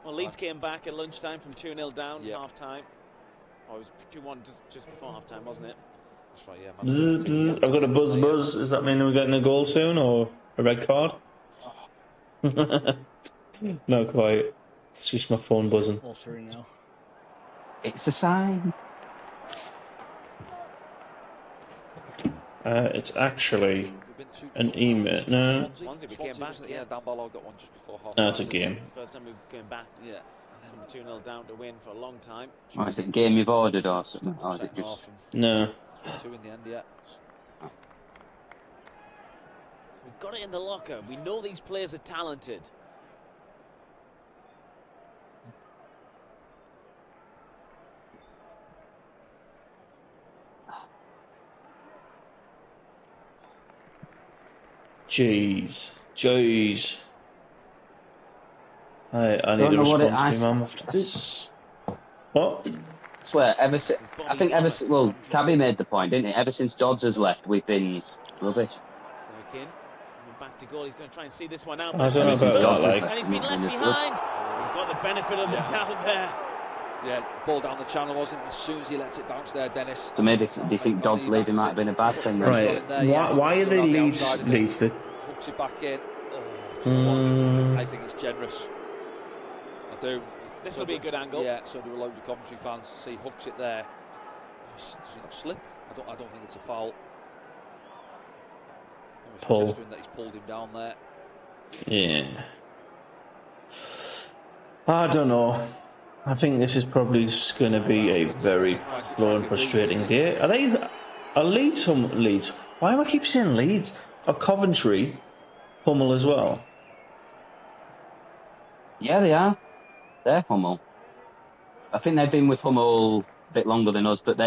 Well, Leeds came back at lunchtime from 2-0 down half-time. Oh, it was 2-1 just before half-time, wasn't it? That's right, yeah. Bzz, bzz. I've got a buzz. Does that mean we're getting a goal soon or a red card? No, quite. It's just my phone buzzing. All through now. It's a sign. It's actually an email. No. No, it's a game. First time we've gone back. Yeah. 2-0 down to win for a long time. Oh, is it a game you've ordered or something? Or is it just... No. 2 in the end, yeah. We've got it in the locker. We know these players are talented. Jeez. I need to respond to my mum after this. What? I swear, well, Cabby made the point, didn't he? Ever since Dodds has left, we've been rubbish. Second, back to goal. He's going to try and see this one out. I don't know about that, like. And he's been left behind. He's got the benefit of the doubt there. Yeah, ball down the channel wasn't as soon as he lets it bounce there, Dennis. So maybe do you think Dodds leaving might have been a bad thing? Right. Why are they Leeds? Hooks it back in. Oh, I think it's generous. I do. This will be a good angle. Yeah, so do a load of Coventry fans. See, hooks it there. Does he not slip? I don't think it's a foul. Pull. That he's pulled him down there. Yeah. I don't know. I think this is probably going to be a very slow and frustrating day. Are Leeds Leeds? Why do I keep saying Leeds? Are Coventry Hummel as well? Yeah, they are. They're Hummel. I think they've been with Hummel a bit longer than us, but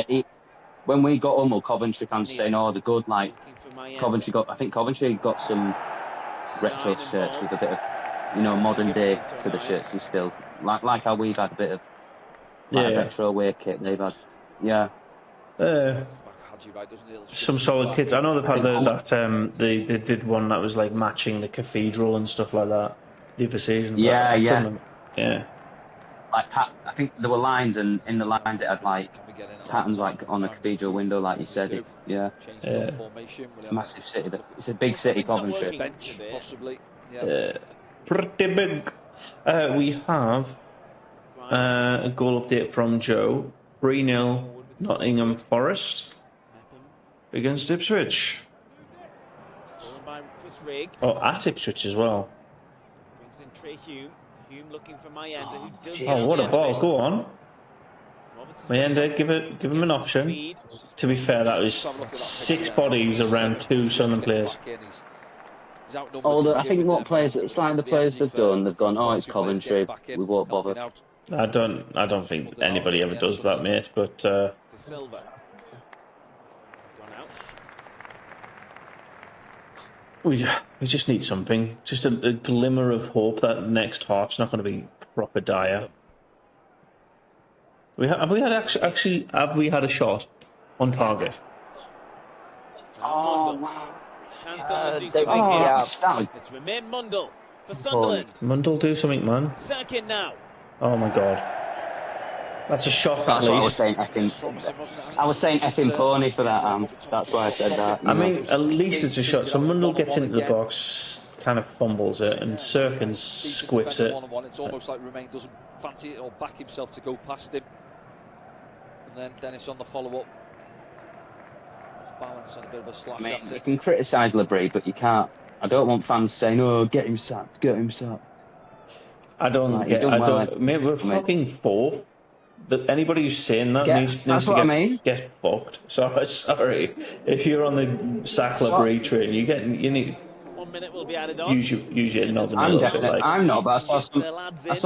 when we got Hummel, Coventry fans saying, "Oh, they're good." Like I think Coventry got some retro shirts with a bit of, modern day to the shirts, and still like how we've had a bit of retro away kit. They've had, some solid kits. I know they've had they did one that was like matching the cathedral and stuff like that. The precision. Yeah. Like I think there were lines, and in the lines it had like patterns like on the cathedral window, like you said. Massive city. It's a big city, Coventry. Bench, possibly. Pretty big. We have a goal update from Joe. 3-0 Nottingham Forest against Ipswich. Oh, at Ipswich as well. Brings in Trey Hume. Hume looking for Mayenda, who does. Oh, what a ball! Go on, Mayenda. Give him an option. To be fair, that was 6 bodies around 2 Sunderland players. I think what players, it's like the players they've gone, oh, it's Coventry, we won't bother. I don't think anybody ever does that, mate. But we just need something, just a glimmer of hope that next half's not going to be proper dire. Have we had a shot on target? Oh, wow. Can Sunderland do something here? It's Remain Mundle for Sunderland. Mundle, do something, man. Second now. Oh my God. That's a shock, at That's what I was least. saying. I was saying effing pony for that. That's why I said that. I mean, at least it's a shot. So Mundell gets into the box, kind of fumbles it, and Serkins squiffs it. It's almost like Romain doesn't fancy it or back himself to go past him. And then Dennis on the follow-up. Off balance and a bit of a slash at it. You can criticise Labrie, but you can't. I don't want fans saying, "Oh, get him sacked, get him sacked." I don't get. I don't. Mate, we're fucking fourth. That anybody who's saying that needs to get fucked. Sorry. If you're on the sack Labrie train, you need. 1 minute will be added on. Use your northern. I'm not, but I saw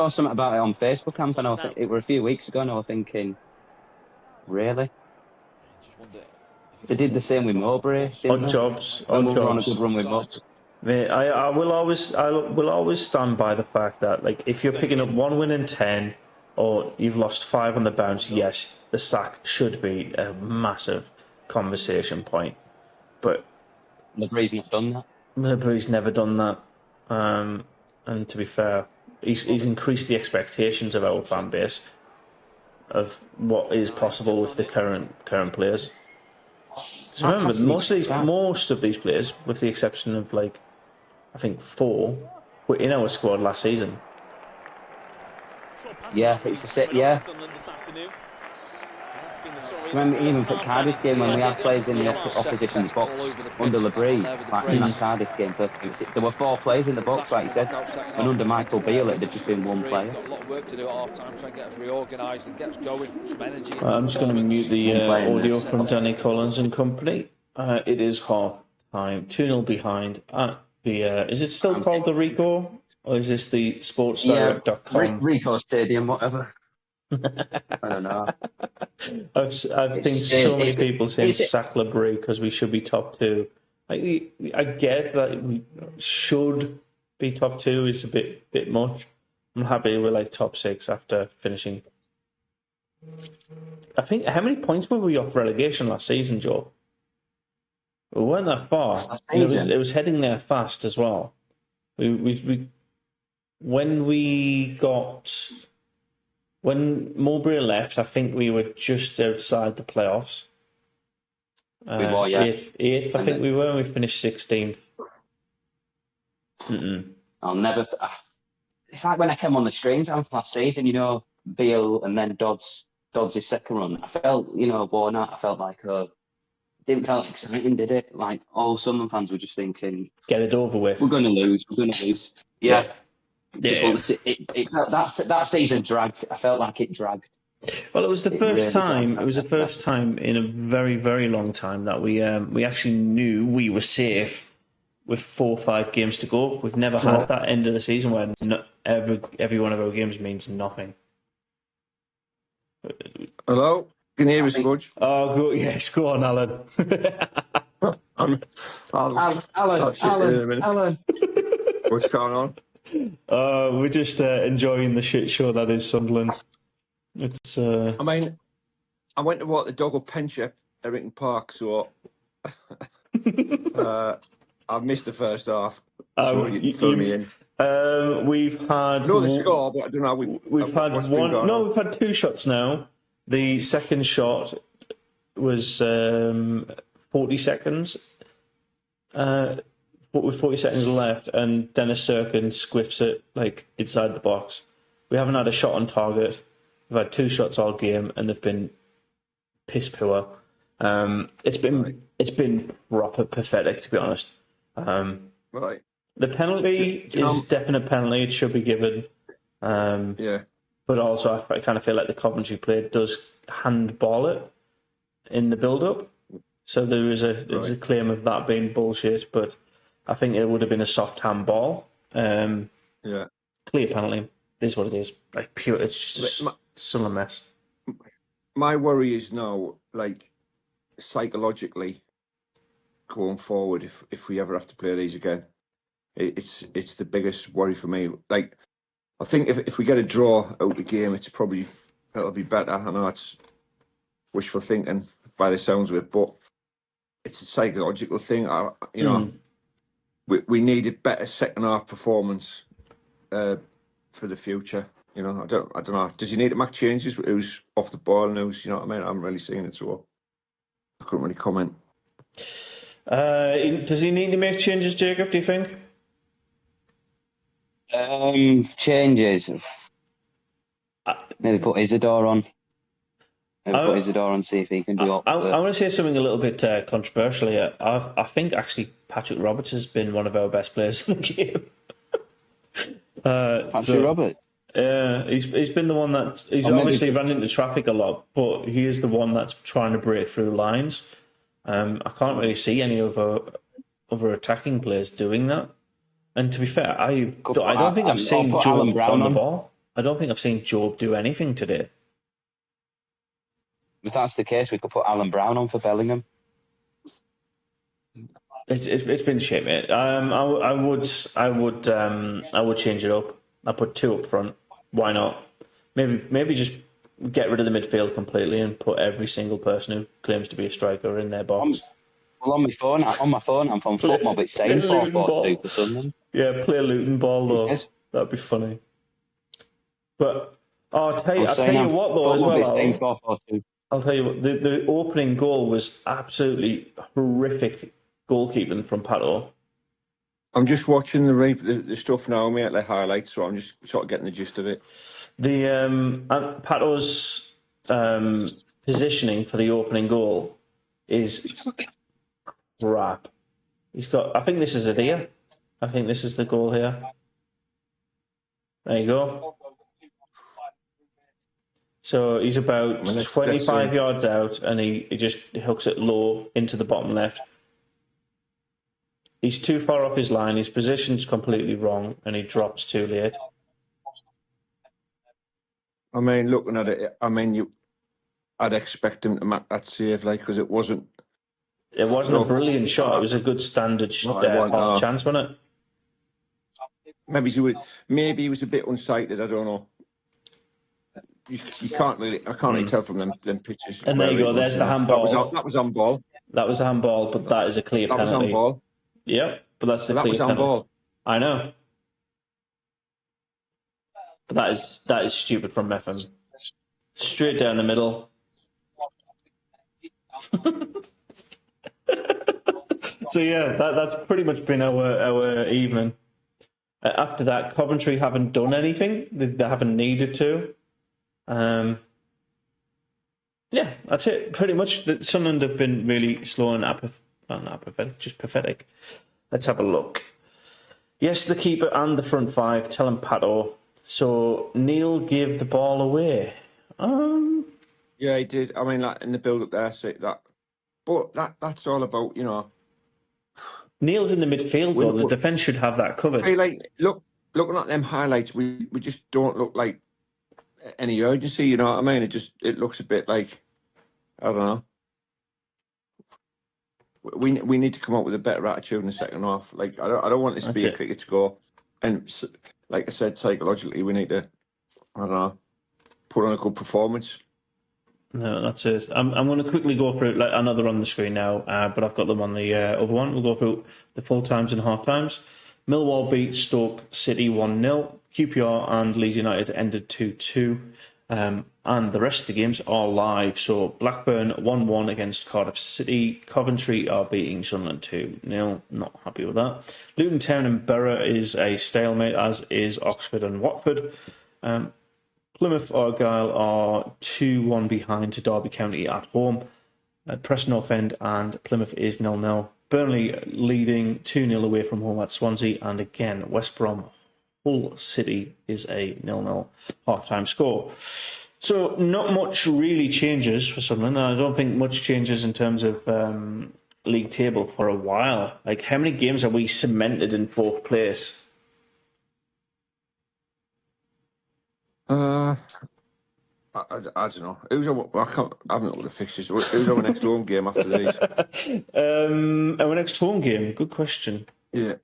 something about it on Facebook, Camp, and it were a few weeks ago, and I was thinking, really? They did the same with Mowbray. Odd jobs. On a good run with Mowbray. I will always stand by the fact that, like, if you're picking up 1 win in 10, or you've lost 5 on the bounce, yes, the sack should be a massive conversation point. But Labrie's not done that. Labrie's never done that. And to be fair, he's increased the expectations of our fan base of what is possible with the current players. So remember, most of these players, with the exception of, like, I think 4, were in our squad last season. Yeah, it's the set. Yeah. Remember, even for Cardiff game, when we had players in the opposition's box under Labrie, like in that Cardiff game, there were 4 players in the box, like you said, and under Michael Beale, it'd have just been 1 player. Got a lot of work to do at half time, try and get us reorganised and get us going, some energy. I'm just going to mute the audio from Danny Collins and company. It is half time, 2-0 behind at the. Is it still called the Rico? Or is this the sportsdirect.com? Rico Stadium, whatever. I don't know. I've seen so many people saying sack Labrie because we should be top 2. I get that we should be top 2 is a bit much. I'm happy we're like top 6 after finishing. I think, how many points were we off relegation last season, Joe? We weren't that far. It was heading there fast as well. When Mowbray left, I think we were just outside the playoffs. We were, yeah. 8th, I think we were, and we finished 16th. I'll never. It's like when I came on the streams last season, Beale and then Dodds' second run. I felt, worn out. I felt like, it didn't feel exciting, did it? Like, all Sunderland fans were just thinking, get it over with. We're going to lose. Yeah. That season dragged. I felt like it dragged. Well, it was the first time. It was the first time in a very, very long time that we actually knew we were safe with 4 or 5 games to go. We've never had that end of the season where every one of our games means nothing. Hello, can you hear me, Spudge? Oh, yes, go on, Alan. Alan. What's going on? We're just enjoying the shit show that is Sunderland. It's. I mean, I went to walk the dog up Penship at Errington Park, so I've missed the first half. So you fill me in. We've had. No, the score, but I don't know. We've had one. No, we've had 2 shots now. The second shot was 40 seconds. With 40 seconds left, and Dennis Serkin squiffs it like inside the box. We haven't had a shot on target. We've had 2 shots all game, and they've been piss poor. It's been proper pathetic, to be honest. Right. The penalty is definite penalty. It should be given. Yeah. But also, I kind of feel like the Coventry player does handball it in the build-up. So there's a claim of that being bullshit, but I think it would have been a soft handball. Clear penalty. This is what it is. Like pure. It's just a mess. My worry is now, like, psychologically, going forward, if we ever have to play these again, it's the biggest worry for me. Like, I think if we get a draw out of the game, it'll be better. I know it's wishful thinking by the sounds of it, but it's a psychological thing. We need a better second half performance for the future. You know, I don't know. Does he need to make changes? Who's off the ball and who's, you know what I mean? I haven't really seen it, so I couldn't really comment. Does he need to make changes, Jacob, do you think? Changes. Maybe put Isidore on. See if he can do it. I want to say something a little bit controversial here. I think actually Patrick Roberts has been one of our best players in the game. Patrick Roberts? Yeah, he's been the one that... He's obviously run into traffic a lot, but he is the one that's trying to break through lines. I can't really see any other attacking players doing that. And to be fair, I don't think I've seen Job on the ball. I don't think I've seen Job do anything today. If that's the case, we could put Alan Brown on for Bellingham. It's been shit, mate. I would change it up. I'd put 2 up front. Why not? Maybe just get rid of the midfield completely and put every single person who claims to be a striker in their box. On my phone, I'm from FootMob. It's saying 4-4-2 for Sunderland. Yeah, play a Luton ball though. That'd be funny. But I'll tell you what though as well. I'll tell you what, the opening goal was absolutely horrific goalkeeping from Pato. I'm just watching the stuff now, mate, the highlights, so I'm just sort of getting the gist of it. The Pato's positioning for the opening goal is crap. He's got. I think this is it here. I think this is the goal here. There you go. So he's about 25 yards out, and he just hooks it low into the bottom left. He's too far off his line. His position's completely wrong, and he drops too late. I mean, looking at it, I'd expect him to make that save, like, because it wasn't. It wasn't a brilliant shot. It was a good standard chance, wasn't it? Maybe he was a bit unsighted. I don't know. You can't really. I can't really tell from them pictures. And there you go. There's the handball. That was on ball. That was a handball, but that is a clear penalty. That was on ball. Yeah, but that's the clear penalty. Ball. I know. But that is stupid from Meffam. Straight down the middle. So yeah, that's pretty much been our evening. After that, Coventry haven't done anything. They haven't needed to. Yeah, that's it. Pretty much, Sunderland have been really slow and apathetic, just pathetic. Let's have a look. Yes, the keeper and the front five. Tell him Pato. So Neil gave the ball away. Yeah, he did. I mean, like in the build-up there, but that's all about, you know. Neil's in the midfield, though. The defence should have that covered. I feel like, looking at them highlights, we just don't look like any urgency, you know what I mean? It looks a bit like, I don't know. We need to come up with a better attitude in the second half. Like, I don't want this to be a cricket score. And like I said, psychologically, we need to, I don't know, put on a good performance. No, that's it. I'm going to quickly go through like another on the screen now, but I've got them on the other one. We'll go through the full times and half times. Millwall beat Stoke City 1-0. QPR and Leeds United ended 2-2. And the rest of the games are live. So Blackburn 1-1 against Cardiff City. Coventry are beating Sunderland 2-0. Not happy with that. Luton Town and Borough is a stalemate, as is Oxford and Watford. Plymouth Argyle are 2-1 behind to Derby County at home. Preston North End and Plymouth is 0-0. Burnley leading 2-0 away from home at Swansea. And again, West Brom Hull City is a 0-0 half-time score. So not much really changes for Sunderland. And I don't think much changes in terms of league table for a while. Like, how many games are we cemented in fourth place? I don't know. I haven't looked at the fixtures. Who's our next home game after these? Our next home game? Good question. Yeah.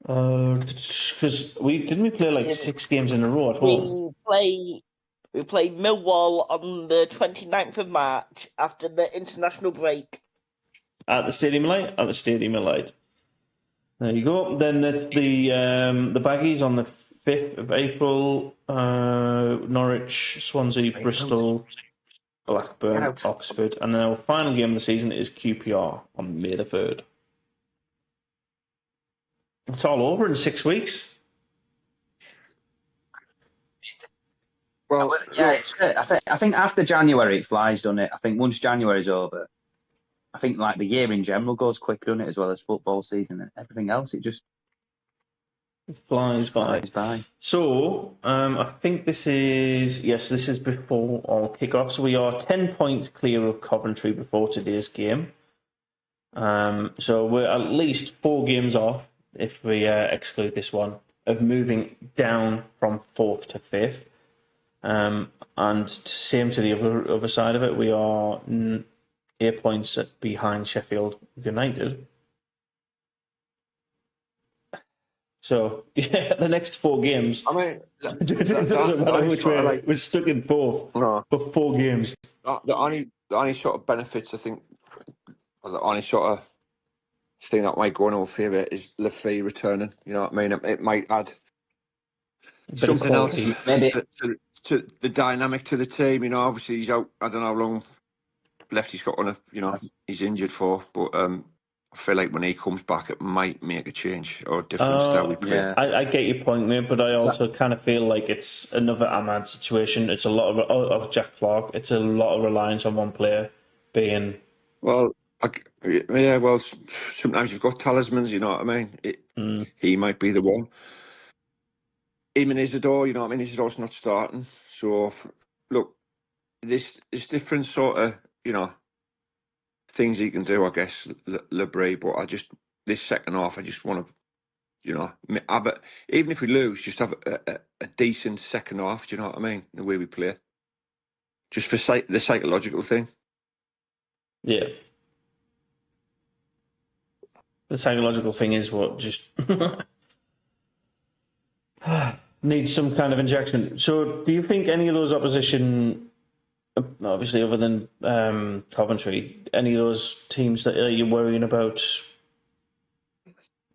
Because we play like 6 games in a row at home? We play Millwall on the 29th of March after the international break. At the Stadium Light? At the Stadium Light. There you go. Then it's the Baggies on the 5th of April, Norwich, Swansea, Bristol, Blackburn, Oxford. And then our final game of the season is QPR on May the 3rd. It's all over in 6 weeks. Well, yeah, it's, I think after January it flies, doesn't it? I think once January's over, I think like the year in general goes quick, doesn't it? As well as football season and everything else, it flies by. So, I think this is before our kick-off. So we are 10 points clear of Coventry before today's game. So we're at least 4 games off, if we exclude this one, of moving down from 4th to 5th. And same to the other side of it, we are 8 points behind Sheffield United. So, yeah, the next 4 games. I mean, it doesn't matter which way. We're stuck in 4 for 4 games. The only sort of benefits, I think, or the only sort of thing that might go in our favour is Lefebvre returning. You know what I mean? It might add something else to the dynamic to the team. You know, obviously he's out. I don't know how long left he's got on a. You know, he's injured for, but I feel like when he comes back, it might make a change or a difference to how we play. Yeah. I get your point, mate, but I also kind of feel like it's another Ahmad situation. It's a lot of Jack Clark. It's a lot of reliance on one player being. Well, sometimes you've got talismans. You know what I mean? He might be the one. Him and Isidore, you know what I mean? Isidore's not starting. So, look, there's different sort of, you know, things he can do, I guess, Lebray, but this second half, I just want to, you know, have it, even if we lose, just have a decent second half, do you know what I mean? The way we play. Just for the psychological thing. Yeah. The psychological thing is what just needs some kind of injection. So do you think any of those opposition, obviously other than Coventry, any of those teams that you're worrying about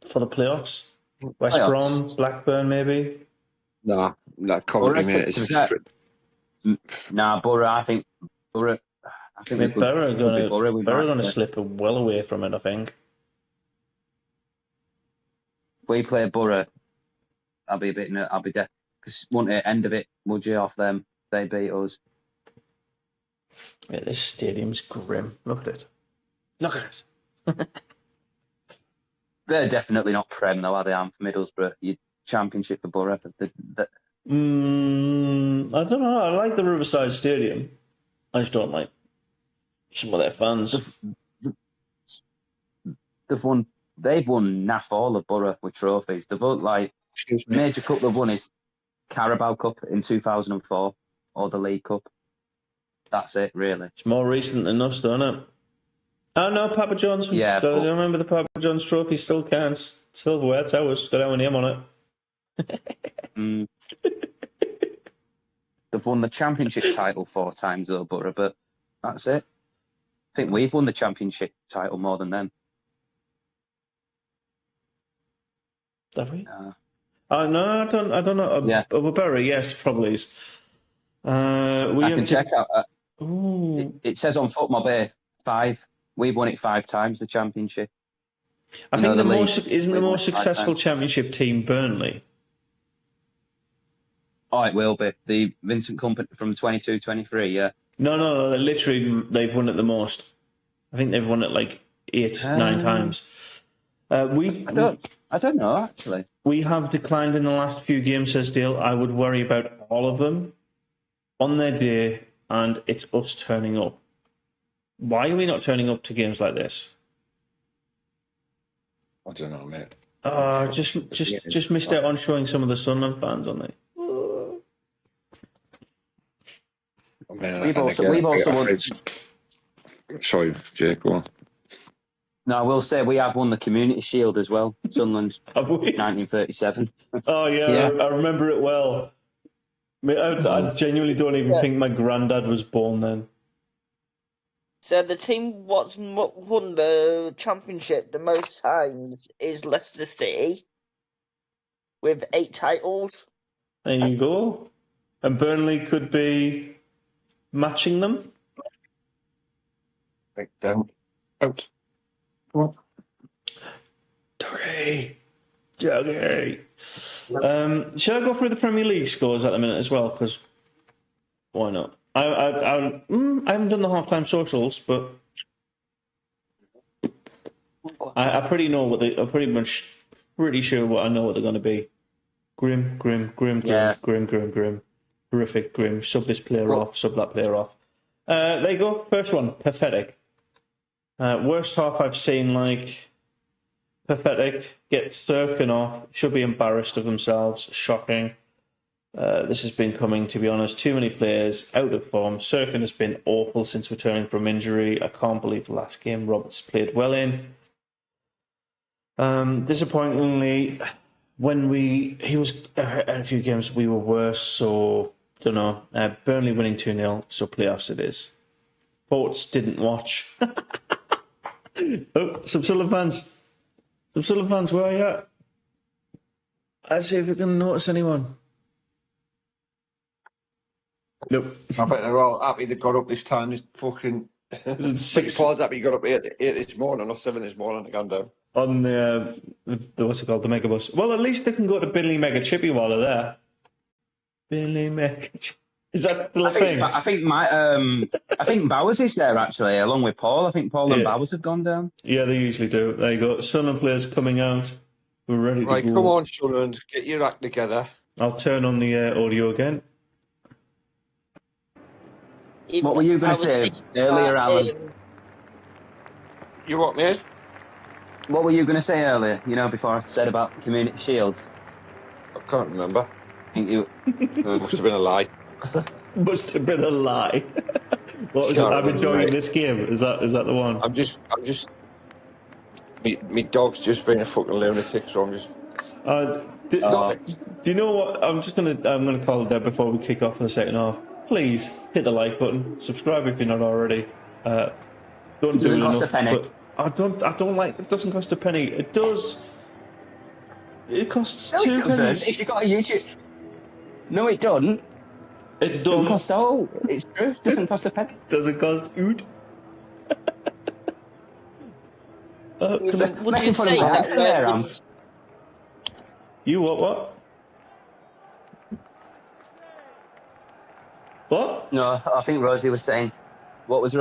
for the playoffs? West Brom, Blackburn, maybe? Nah, Coventry, mate. Nah, Borough, I think Borough are going to slip well away from it, I think. If we play Borough, I'll be dead. Because won't it end of it, would you, off them? They beat us. Yeah, this stadium's grim. Look at it. They're definitely not Prem, though, are they? I'm for Middlesbrough. You Championship for Borough. I don't know. I like the Riverside Stadium. I just don't like some of their fans. They've won naff all of Borough with trophies. They've won, like, major cup they've won is Carabao Cup in 2004 or the League Cup. That's it, really. It's more recent than us, though, isn't it? Oh, no, Papa John's. Yeah. I remember the Papa John's trophy still counts. Silverware Towers. Got our name on it. They've won the Championship title 4 times, though, Borough, but that's it. I think we've won the Championship title more than them. Have we? No, I don't know. Yeah. Bury, yes, probably is. I can check out. It says on Footmob here 5. We've won it 5 times, the Championship. I think the most successful Championship team Burnley. Oh, it will be. The Vincent Kompany from 22-23, yeah. No, literally, they've won it the most. I think they've won it like 8, 9 times. I don't know, actually. We have declined in the last few games, says Dale. I would worry about all of them on their day, and it's us turning up. Why are we not turning up to games like this? I don't know, mate. Just missed out on showing some of the Sunderland fans on there. We've also won. Sorry, Jake, go on. No, I will say we have won the Community Shield as well. Sunderland, have we? 1937. Oh yeah. I remember it well. I genuinely don't even think my granddad was born then. So the team what's won the Championship the most times is Leicester City with 8 titles. There you go. And Burnley could be matching them. Break down. Out. Come on. Dougie. Should I go through the Premier League scores at the minute as well? Because why not? I haven't done the halftime socials, but I pretty know what they. I'm pretty sure what I know what they're going to be. Grim. Horrific, grim. Sub this player off. Sub that player off. There you go. First one, pathetic. Worst half I've seen. Pathetic. Get Sirkin off. Should be embarrassed of themselves. Shocking. This has been coming, to be honest. Too many players out of form. Sirkin has been awful since returning from injury. I can't believe the last game Roberts played well in. Disappointingly, when he was in a few games, we were worse. So, don't know. Burnley winning 2-0, so playoffs it is. Thoughts didn't watch. Oh, some Sunderland fans. Some Sunderland fans, where are you at? Let's see if we can notice anyone. Nope. I bet they're all happy they got up this time. This fucking... Paul's happy he got up 8 this morning or 7 this morning to come down. On the what's it called? The Megabus. Well, at least they can go to Binley Mega Chippy while they're there. Binley Mega Is that still a thing? I think Bowers is there actually, along with Paul. I think Paul and Bowers have gone down. Yeah, they usually do. There you go. Sunderland players coming out. We're ready to go. Right, come on, Sunderland. Get your act together. I'll turn on the audio again. What were you going to say earlier, Alan? You what, mate? What were you going to say earlier, before I said about Community Shield? I can't remember. I think you... It must have been a lie. Must have been a lie. What was it? I'm enjoying this game. Is that the one? I'm just... Me dog's just being a fucking lunatic, so I'm just... Do you know what? I'm gonna call it there before we kick off in the second half. Please hit the like button. Subscribe if you're not already. Don't do it doesn't cost enough, a penny. But I don't like. It doesn't cost a penny. It does. It costs two pennies. If you got a YouTube. No, it doesn't. It don't cost all. It's true. It doesn't cost a penny. Doesn't cost ood. Would you say that? You what? What? No, I think Rosie was saying. What was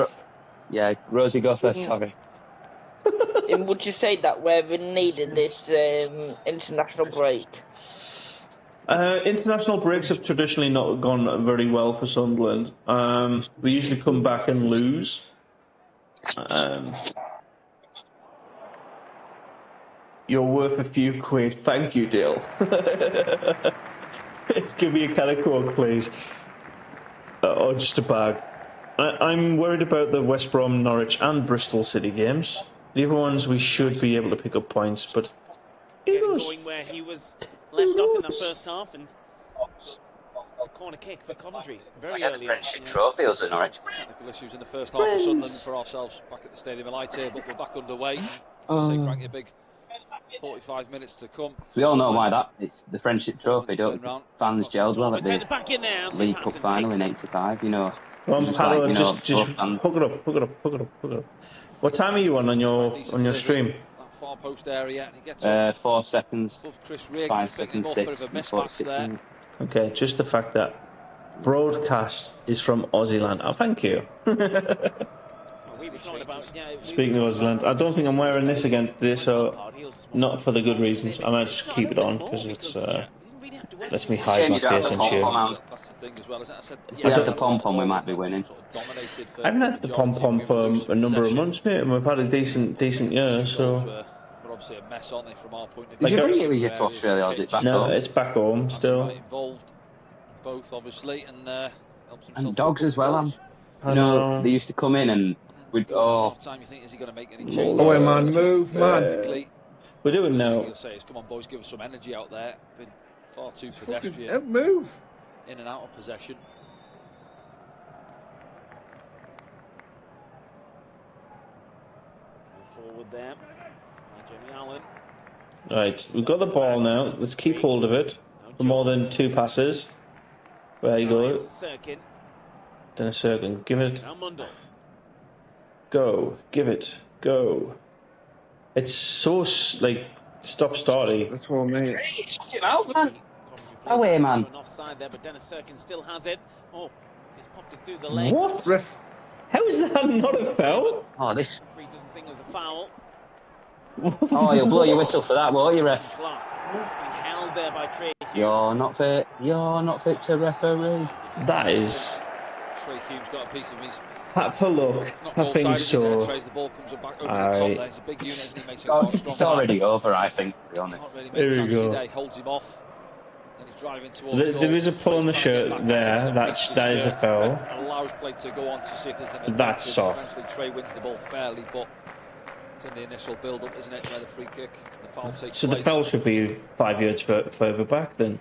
Yeah, Rosie, go first. Sorry. And would you say that we're in need of this international break? International breaks have traditionally not gone very well for Sunderland. We usually come back and lose. You're worth a few quid. Thank you, Dill. Give me a can of Coke, please. Or just a bag. I'm worried about the West Brom, Norwich and Bristol City games. The other ones we should be able to pick up points, but going where he was left off in that first half, and it's a corner kick for Coventry very early. Friendship trophy, was it, Norwich? Technical issues in the first half for Sunderland for ourselves back at the Stadium of Light here, but we're back underway. Say Frankie, a big 45 minutes to come. We all know why that. It's the Friendship Trophy, don't we? Fans gelled well at the League Cup final in '85, Well, Paddle, just hook it up. What time are you on your stream? That far post area, and he gets 4 seconds, 5 seconds, 6, 46. Okay, just the fact that broadcast is from Aussie-land. Oh, thank you. Speaking of Aussie-land, I don't think I'm wearing this again today, so not for the good reasons. I might just keep it on because it's lets me hide my face and shit. If we had the pom-pom, we might be winning. I haven't had the pom-pom for a number of months, mate, and we've had a decent year, so... Did you bring it with you to Australia, or is it back home? No, it's back home still. Both, obviously, and dogs as well, I know. They used to come in and we'd oh man, move, man. We're doing now. Come on, boys, give us some energy out there. Been far too pedestrian. Move. In and out of possession. Forward there. Jimmy Allen. Right, we've got the ball now. Let's keep hold of it. Now for more than 2 passes. There you go. Dennis Serkin, give it. Go, give it, go. It's so like stop-starty. That's what I mean. Get out, man. Away, man. Offside there, but Dennis Serkin still has it. Oh, he's popped it through the legs. What? Ref. How is that not a foul? Oh, this. He doesn't think it was a foul. Oh, you'll blow your whistle for that, won't you, ref? Held there by Trey. You're not fit. You're not fit to referee. That is. Trey Hume's got a piece of his. Hat for luck. I think so. The ball comes back over the top there. It's a big unit, isn't he? Makes it It's already over, I think, to be honest. There we go. Holds him off. And he's driving towards There is a pull on the shirt there. That is a foul. Allows play to go on to see if there's an That's soft. Eventually, Trey wins the ball fairly, but it's in the initial build-up, isn't it? Where the free kick, the foul takes So place. the foul should be 5 yards further back then.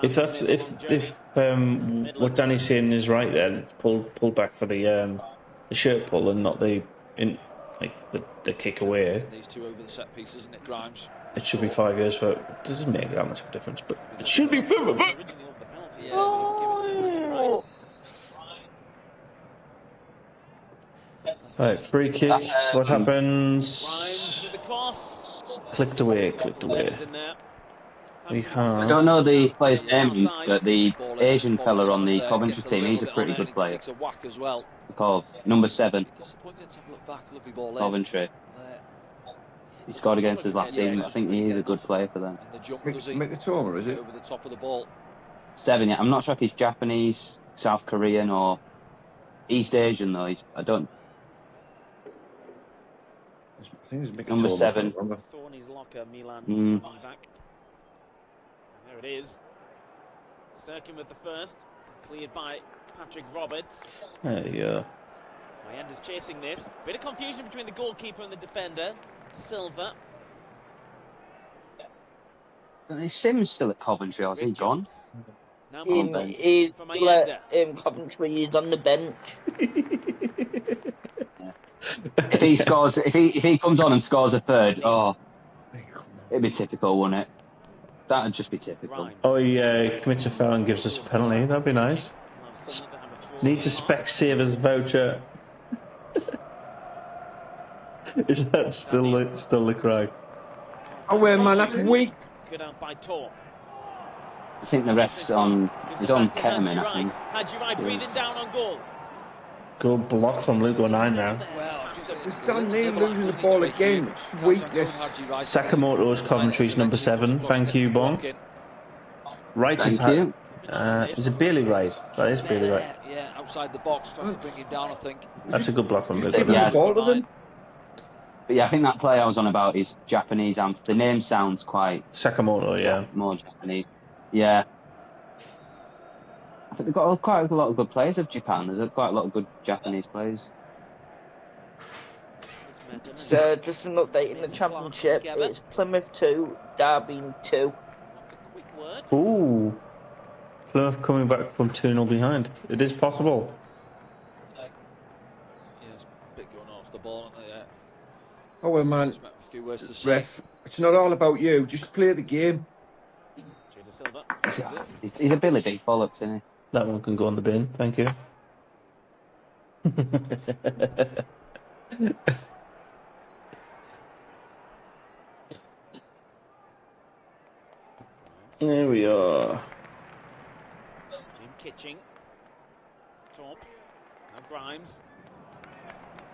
If that's what Danny's saying is right, then pull back for the shirt pull and not the kick away. These two over the set piece, isn't it, Grimes? It should be 5 years for. It doesn't make that much of a difference, but it should be further back. Oh. Right, free kick. What happens? Clicked away. We have. I don't know the player's name, but the Asian fella on the Coventry team, he's a pretty good player. Called number 7. Coventry. He scored against us last season. I think he's a good player for them. Mitoma, is it? Over the top of the ball. 7, yeah. I'm not sure if he's Japanese, South Korean, or East Asian though. I don't. I think it's Number 7. Thorny's locker, Milan. There it is. Serkin with the first, cleared by Patrick Roberts. There you go. Mayenda's chasing this. Bit of confusion between the goalkeeper and the defender. Silva. Is Sims still at Coventry, or is he gone? Now He's let Coventry. He's on the bench. If he scores, if he comes on and scores a third, it'd be typical, wouldn't it? That'd just be typical. Oh, he commits a foul and gives us a penalty. That'd be nice. Needs a Specsavers voucher. Is that still the cry? Oh, well, man, that's weak. I think the ref's on. He's on ketamine, I think. Hadji breathing down on goal. Good block from Luke 9 now. It's done me losing the ball again. It's weakness. Sakamoto's Coventry's number 7. Thank you, Bong. Right is is it Bailey Wright? That is Bailey Wright. Yeah, outside the box, trying to bring him down, I think. That's a good block from Luke. Yeah, but yeah, I think that player I was on about is Japanese, and the name sounds quite Sakamoto, yeah, more Japanese. Yeah, I think they've got quite a lot of good players of Japan. There's quite a lot of good Japanese players. So, just an update in the championship. It's Plymouth 2, Derby 2. Ooh, Plymouth coming back from 2-0 behind. It is possible. Yeah, it's a bit going off the ball, isn't it? Yeah. Oh, well, man, A few words to say. ref, it's not all about you. Just play the game. He's a Billy Big Bollocks, isn't he? That one can go on the bin, thank you. There we are. Kitching. Top. Now Grimes.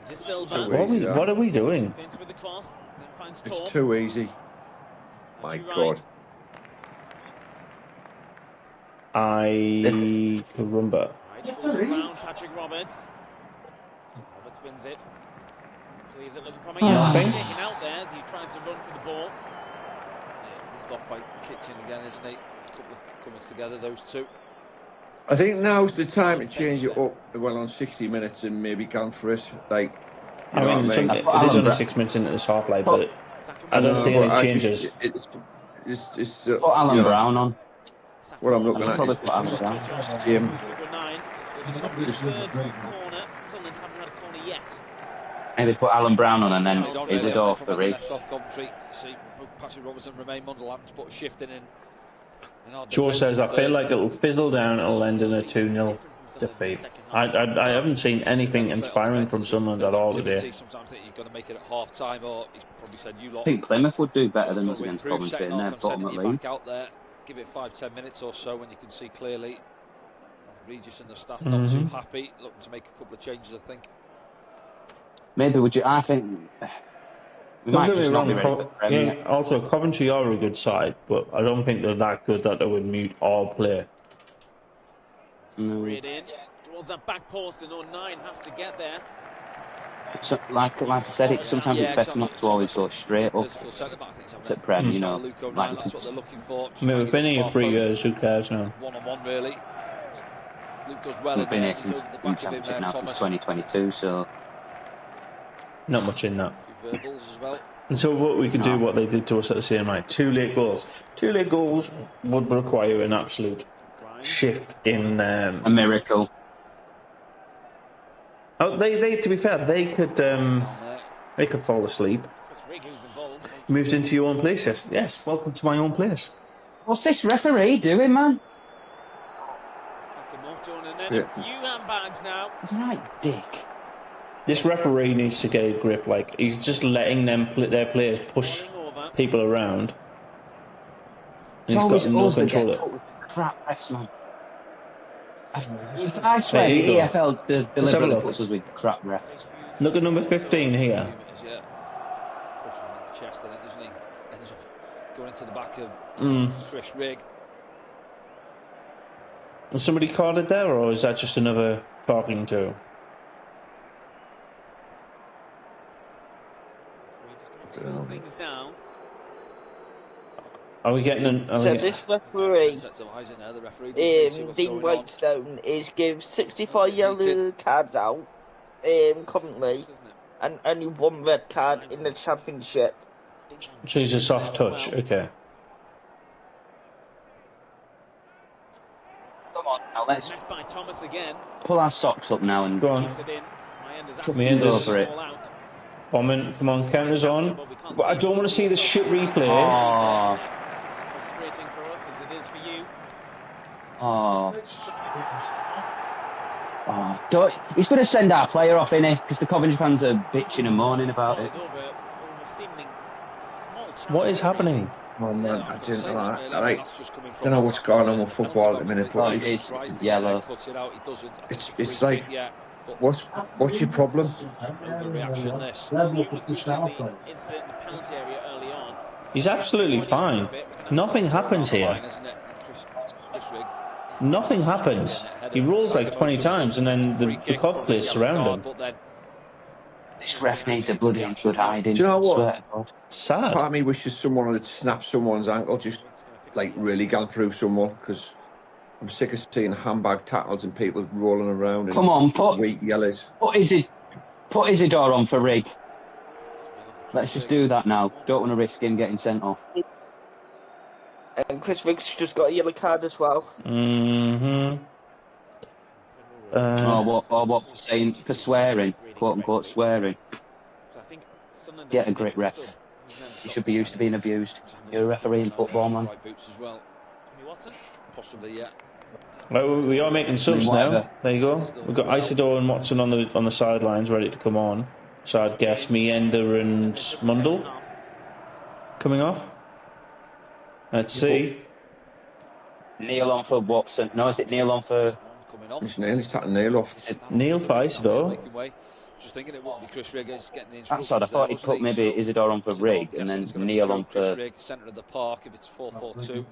De Silva. What are we doing? With the cross, then finds It's too easy. My God. I remember. Patrick Roberts. Roberts wins it. Please it looking for me. Taken out there as he tries to run for the ball. Yeah, off by Kitchen again, isn't he? A couple of comings together, those two. I think now's the time to change it up. Well, on 60 minutes and maybe gone for it. Like, I mean, it is only 6 minutes into this half play, but I don't think any changes. Put Alan Brown on. What I'm looking at is game. Third corner. Sunderland haven't had a corner yet. Maybe put Alan Brown on and then Isidore for Rig. Left off Coventry. See Patrick Robertson remain Munderland, but shifting in. George says, I feel like it'll fizzle down, it'll end in a 2-0 defeat. I haven't seen anything inspiring from Sunderland at all today. Sometimes that you've got to make it at half time, or he's probably said you lot. I think Plymouth would do better than us against Coventry in their bottom of the league. Out there, give it 5-10 minutes or so when you can see clearly. Regis and the staff not too happy, looking to make a couple of changes, I think. Maybe would you? I think we might just not be ready for the Premier. Yeah, also, Coventry are a good side, but I don't think they're that good that they would mute all play. Straight in towards that back post, and 9 has to get there. So, like I said, sometimes it's better not to always go straight up to Prem, you know. Like, that's what they're looking for. I mean, we've been here 3 years, who cares now? One-on-one, really. Luke does well. We've been here since the Championship now, since 2022, so... Not much in that. A few verbals as well. And so what we could do, what they did to us at the same night, 2 late goals. 2 late goals would require an absolute shift in... a miracle. Oh, they to be fair, they could fall asleep. Moved into your own place, yes. Yes, welcome to my own place. What's this referee doing, man? A few handbags now. He's right, dick. This referee needs to get a grip. Like, he's just letting their players push people around. And he's got no control of it. Crap refs, man. I swear the EFL deliberately puts us with crap refs. Look at number 15 here. Pushing him in the chest, then, doesn't he? Ends up going into the back of Chris Rigg. Was somebody carded there, or is that just another talking to? Things down. Are we getting this referee, Dean Whitestone, is give 65 yellow cards out currently, and only 1 red card in the Championship. So he's a soft touch, okay. Come on, now let's By Thomas again. pull our socks up now and go on. Put me in over it. Bombing, come on, counters on. But I don't want to see this shit replay. Oh. Frustrating for us as it is for you. Oh. He's going to send our player off, innit? Because the Coventry fans are bitching and moaning about it. What is happening? Oh man, I don't know what's going on with football at the minute, but it's yellow. It's like, what's your problem? He's absolutely fine. Nothing happens here. Nothing happens. He rolls like 20 times and then the Cov players surround him. This ref needs a bloody good hiding. Do you know what? Sad. Part of me wishes someone had snapped someone's ankle, just like really gone through someone, because I'm sick of seeing handbag tackles and people rolling around. Come on, put weak yellows. Put Isidore on for Rig. Let's just do that now. Don't want to risk him getting sent off. And Chris Rigg's just got a yellow card as well. What for swearing, quote unquote swearing. Get a grip, ref. You should be used to being abused. You're a referee in football, man. Possibly, yeah. Well, we are making subs now. There you go. We've got Isidore and Watson on the sidelines ready to come on. So I'd guess Meander and Mundle coming off. Let's see. Neil on for Watson. No, is it Neil on for... It's Neil. He's taking Neil off. Neil for Isidore. Just thinking it wouldn't be Chris Rigg getting the instructions. That's odd. I thought he'd put maybe Isidore on for Rigg and then Neil on for... Centre of the park if it's 4-4-2.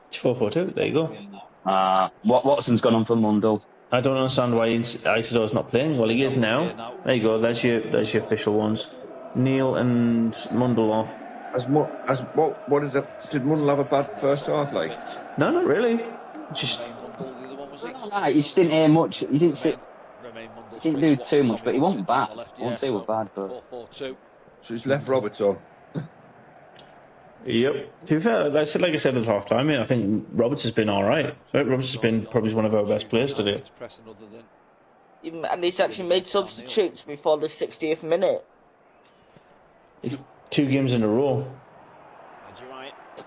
It's 4-4-2. There you go. Watson's gone on for Mundle. I don't understand why Isidore's not playing. Well, he is now. There you go. There's your official ones. Neil and Mundle off. Did Mundle have a bad first half? Like, no, not really. Just. You just didn't hear much. You didn't sit. He didn't do too much, but he wasn't bad. I won't say he was bad, but. So he's left Roberts on. Yep. To be fair, like I said at half time, I think Roberts has been all right. Roberts has been probably one of our best players today. And he's actually made substitutes before the 60th minute. It's 2 games in a row.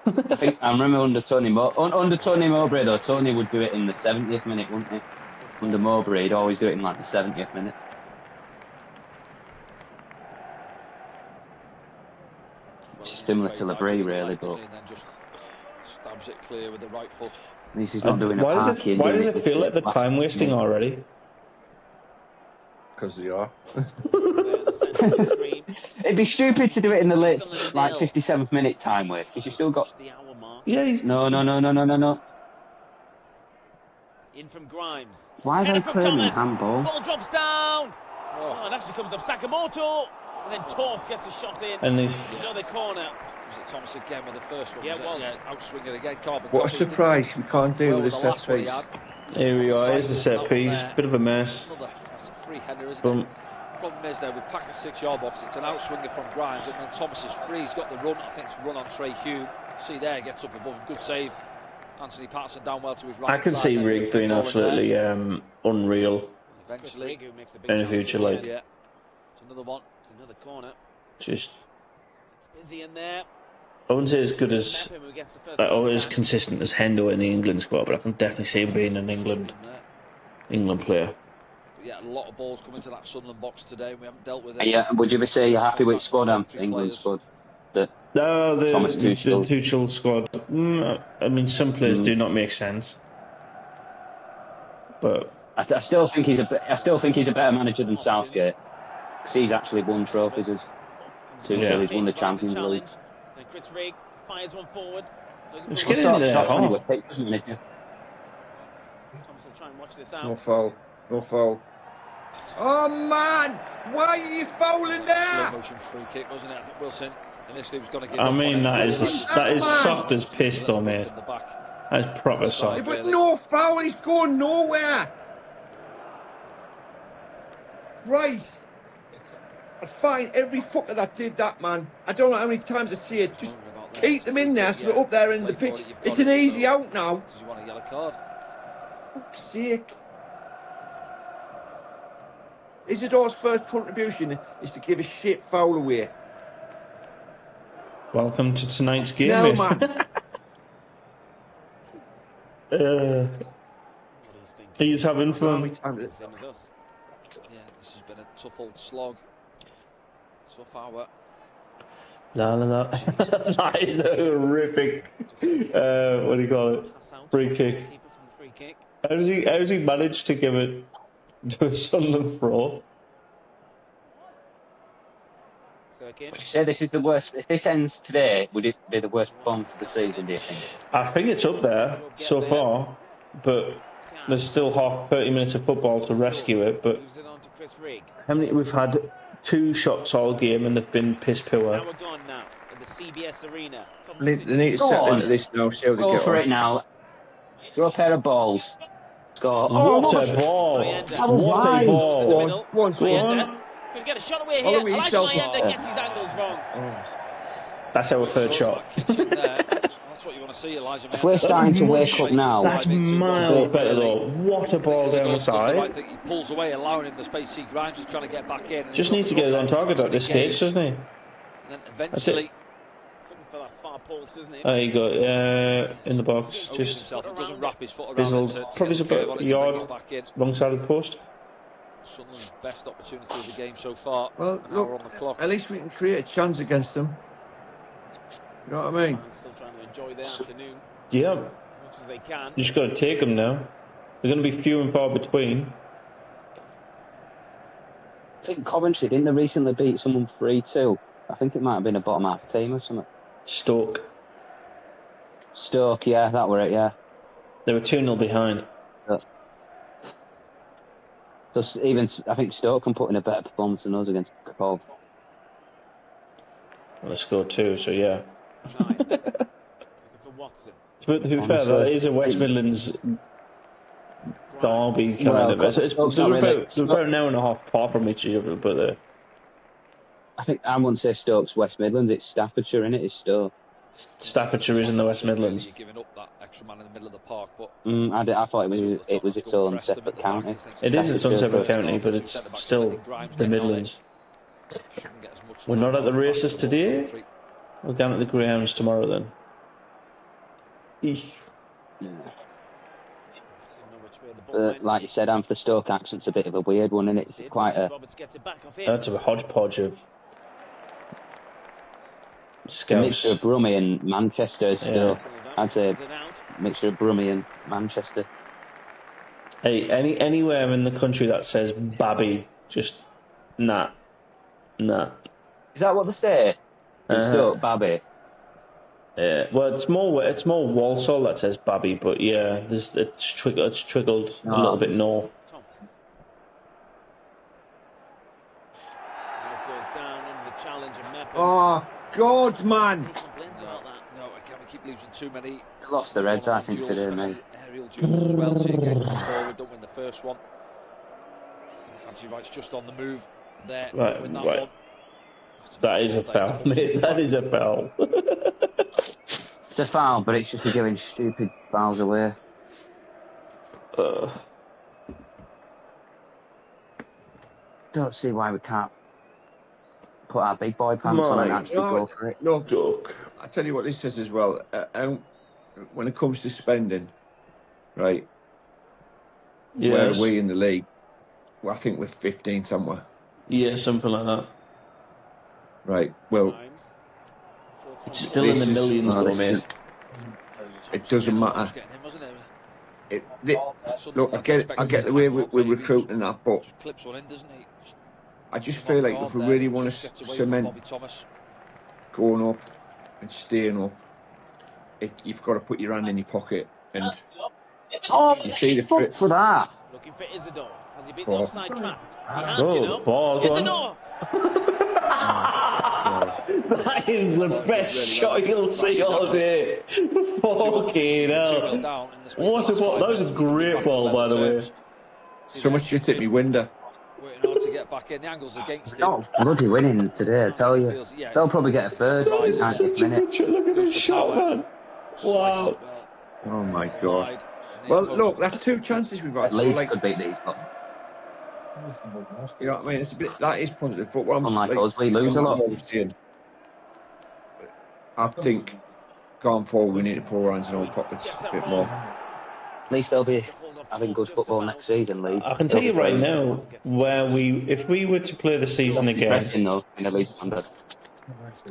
I remember under Tony Mowbray though, Tony would do it in the 70th minute, wouldn't he? Under Mowbray, he'd always do it in like the 70th minute. Similar to Labrie, really, but stabs it clear with the right foot. At least he's not doing why does it feel like the time wasting already? Because they are. It'd be stupid to do it in the late, like 57th minute time waste, because you still got. Yeah, he's... No. In from Grimes. Why are they claiming handball? Ball drops down. Oh, it actually comes up Sakamoto. And then Torp gets a shot in. And he's... Another corner. Was it Thomas again with the first one? Yeah, it was. Yeah, outswinger again. Carbon What a surprise we can't do with a set piece. Here we are, here's the set piece. Bit of a mess. That's a free header, isn't it? Problem is, though, we've packed the 6-yard box. It's an outswinger from Grimes, and then Thomas is free. He's got the run. I think it's run on Trey Hume. See there, gets up above. Good save. Anthony Patterson down well to his right. I can see Rig being absolutely unreal. Eventually, in the future, like. Yeah. It's another one. It's another corner. Just. It's busy in there. I wouldn't say as good as, or as consistent as Hendo in the England squad, but I can definitely see him being an England player. But yeah, a lot of balls coming to that Sunderland box today. We haven't dealt with it. Yeah, would you say you're happy with squad, England squad? No, the Thomas Tuchel. The Tuchel squad. I mean, some players do not make sense, but I still think he's a better manager than Southgate, because he's actually won trophies as Tuchel. He's won the Champions League. Then Chris Rigg fires one forward. Just get in there. Thomas will try and watch this out. No foul. No foul. Oh man! Why are you fouling there? Slow motion free kick, wasn't it? I think Wilson initially was going to give. I mean, that is soft as piss, though, mate. That's proper soft. But no foul. He's going nowhere. Right. I find every fucker that did that, man. I don't know how many times I see it. Just keep them in there, so they're up there in the pitch. It's an easy out now. Does he want a yellow card? For fuck's sake. Isidore's first contribution is to give a shit foul away. Welcome to tonight's game, no, mate. Man. He's having fun. Yeah, this has been a tough old slog. Tough hour. La la la. That is a horrific. What do you call it? Free kick. How does he manage to give it to a Sunderland pro? Would you say this is the worst? If this ends today, would it be the worst performance of the season, do you think? I think it's up there so far, but there's still 30 minutes of football to rescue it. But how many? We've had 2 shots all game and they've been piss poor. Now we're gone now in the CBS Arena. They need to settle into this now. See how they go get for on. It now. Throw a pair of balls. Score. What a ball! What a ball! Go on. Could get a shot away here. Elijah Mayenda gets his angles wrong. That's our third shot. That's what you want to see, Elijah Mayenda. If we're starting to wake up now, that's miles better though. What a ball down the side. I think he pulls away, allowing him the space. See Grimes is trying to get back in. Just needs to get it on target at this stage, doesn't he? And then eventually. Something for that far pulse, isn't it? There you go. In the box. Just doesn't wrap his foot around fizzled. Probably about a yard wrong side of the post. Sunderland's best opportunity of the game so far. Well, look, on the clock. At least we can create a chance against them. You know what I mean? Still trying to enjoy the afternoon. Yeah. As much as they can. You just got to take them now. They're going to be few and far between. I think Coventry, didn't they recently beat someone 3-2? I think it might have been a bottom half team or something. Stoke, yeah, that were it, yeah. They were 2-0 behind. Just even, I think Stoke can put in a better performance than us against Cov. Well, they scored 2, so yeah. For Watson. To be fair, that is a West Midlands derby coming up. They're about an hour and a half apart from each other, but I think I wouldn't say Stoke's West Midlands, it's Staffordshire, innit? It's Stoke. Staffordshire is in the West Midlands. Giving up that extra man in the middle of the park, but I thought it was its own separate county. It is its own separate county, but it's still the Midlands. We're not at the races today. We're down at the grounds tomorrow then. Eek. Yeah. Like you said, the Stoke accent's a bit of a weird one, and it's quite a. That's a hodgepodge of A mixture of Brummie and Manchester still. I'd say a mixture of Brummie and Manchester. Hey, anywhere in the country that says babby, just nah. Is that what they say? Stoke, babby. Yeah, well, it's more Walsall that says babby, but yeah, it's trickled a little bit north. Oh God, man! No, we keep losing too many. They lost the Reds, I think, today, mate. Aerial duels as well, so you get forward, don't win the first one. Haji Wright's just on the move there. Right. One. That is a foul, mate. That is a foul. It's a foul, but it's just for giving stupid fouls away. Don't see why we can't put our big boy pants on and actually go for it. No, look, I tell you what this says as well. When it comes to spending, right? Yes. Where are we in the league? Well, I think we're 15 somewhere. Yeah, something like that. Right. Well, it's still in the millions, though, mate. It doesn't matter. Look, I get the way we're recruiting that, but I just feel like if we really want to cement going up and staying up, you've got to put your hand in your pocket and you see the fit for that. Looking for Isidore. Has he been offside trapped? He has, Isidore! That is the best shot you'll see all day. Fucking hell. What a ball. That was a great ball, by the way. So much shit hit me window. Waiting hard to get back in. The angle's against him. Bloody winning today, I tell you. They'll probably get a third. Such a good shot. Look at this shot, man. Wow. Oh my God. Well, look, that's two chances we've had. Leeds could beat these, but you know what I mean? It's a bit, that is positive, but what I'm unlike us, we lose a lot. I think going forward, we need to put our hands in our pockets a bit more. At least they'll be having good football next season, Leeds. I can tell you right now, if we were to play the season again,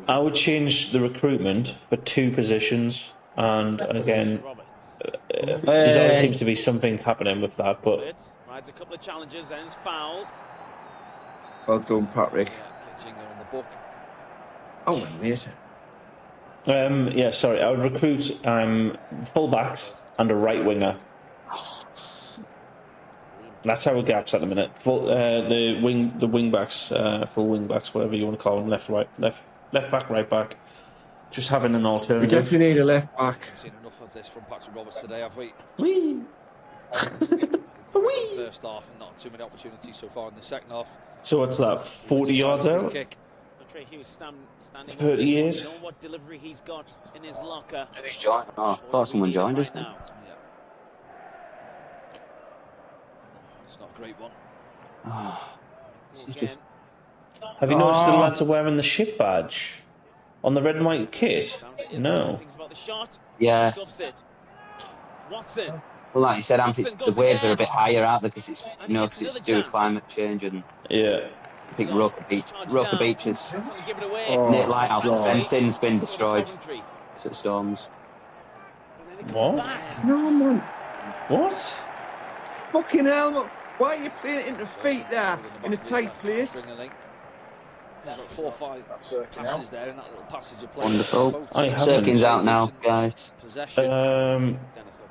I would change the recruitment for 2 positions, and again, there always seems to be something happening with that, but. Rides a couple of challenges, then is fouled. Well done, Patrick. Oh, mate. Yeah, sorry. I would recruit full-backs and a right winger. That's our gaps at the minute. The wing backs, full wing backs, whatever you want to call them, left back, right back. Just having an alternative. We definitely need a left back. We've seen enough of this from Patrick Roberts today, have we? Wee. First half and not too many opportunities so far in the second half. So what's that? 40 yards out? 30 years. You know what delivery he's got in his locker. Who's joined? Oh, I thought someone joined us. Yeah. It's not a great one. Have you noticed the lads are wearing the ship badge on the red and white kit? No. Yeah. Watson. Well, like you said, the waves are a bit higher, aren't they? Because it's because it's to do with climate change and yeah. I think Roker Beach is Nate Lighthouse fencing's been destroyed. So it storms. What? No, man. What? Fucking hell, look. Why are you playing it into feet there in a tight place? There's got 4 or 5 passes there in that little passage of play. Wonderful. Cirkin's out now, guys.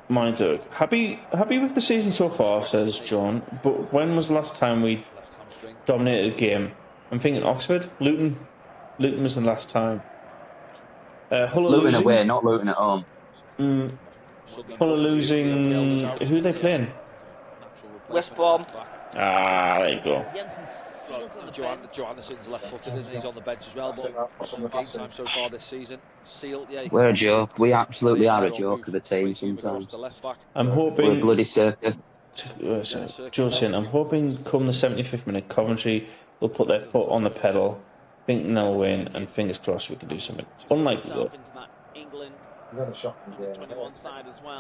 Mind you, happy with the season so far, says John. But when was the last time we dominated a game? I'm thinking Oxford, Luton. Luton was the last time. Hull Luton away, not Luton at home. Hull are losing. Who are they playing? West Brom. Ah, there you go. Johanneson's left-footed, isn't he? He's on the bench as well, but no game time so far this season. Seal, yeah. We're a joke. We absolutely are a joke of the team sometimes. I'm hoping... We're a bloody circus. Josin, I'm hoping come the 75th minute, Coventry will put their foot on the pedal, think they'll win, and fingers crossed we can do something. Unlikely though.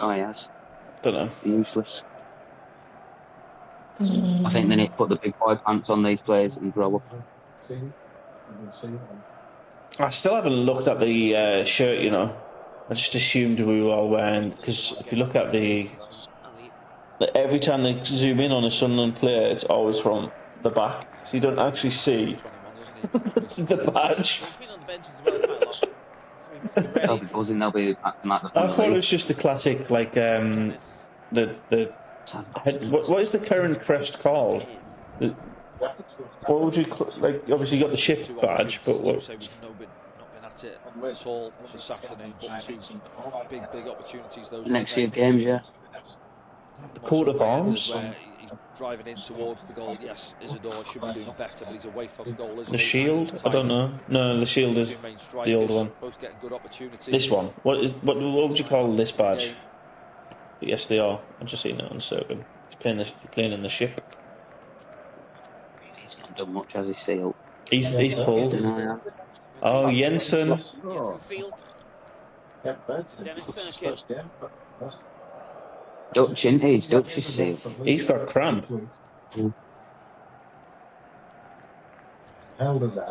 Oh, yes. Don't know. Useless. I think they need to put the big boy pants on these players and grow up. I still haven't looked at the shirt, you know. I just assumed we were all wearing, because if you look at the every time they zoom in on a Sunderland player, it's always from the back, so you don't actually see the badge. They'll be buzzing. They'll be back to Matt. I thought it was just the classic, like the what is the current crest called? What would you like? Obviously, you got the ship badge, but what? It at all this afternoon, but two big opportunities. Those next few games, yeah. The coat of arms. He's driving in towards the goal. Yes, Isidore should be doing better, but he's away from goal. Isn't the he? shield? I don't know. No, the shield is the old one. Both getting good opportunities. This one. What would you call this badge? Yes, they are. I'm just seeing it on Serbian. He's playing in the ship. He's not done much, has he? Sealed. He's pulled. Oh, Jensen. Dutch, isn't he? Dutch is sealed. He's got cramp. Hell does that?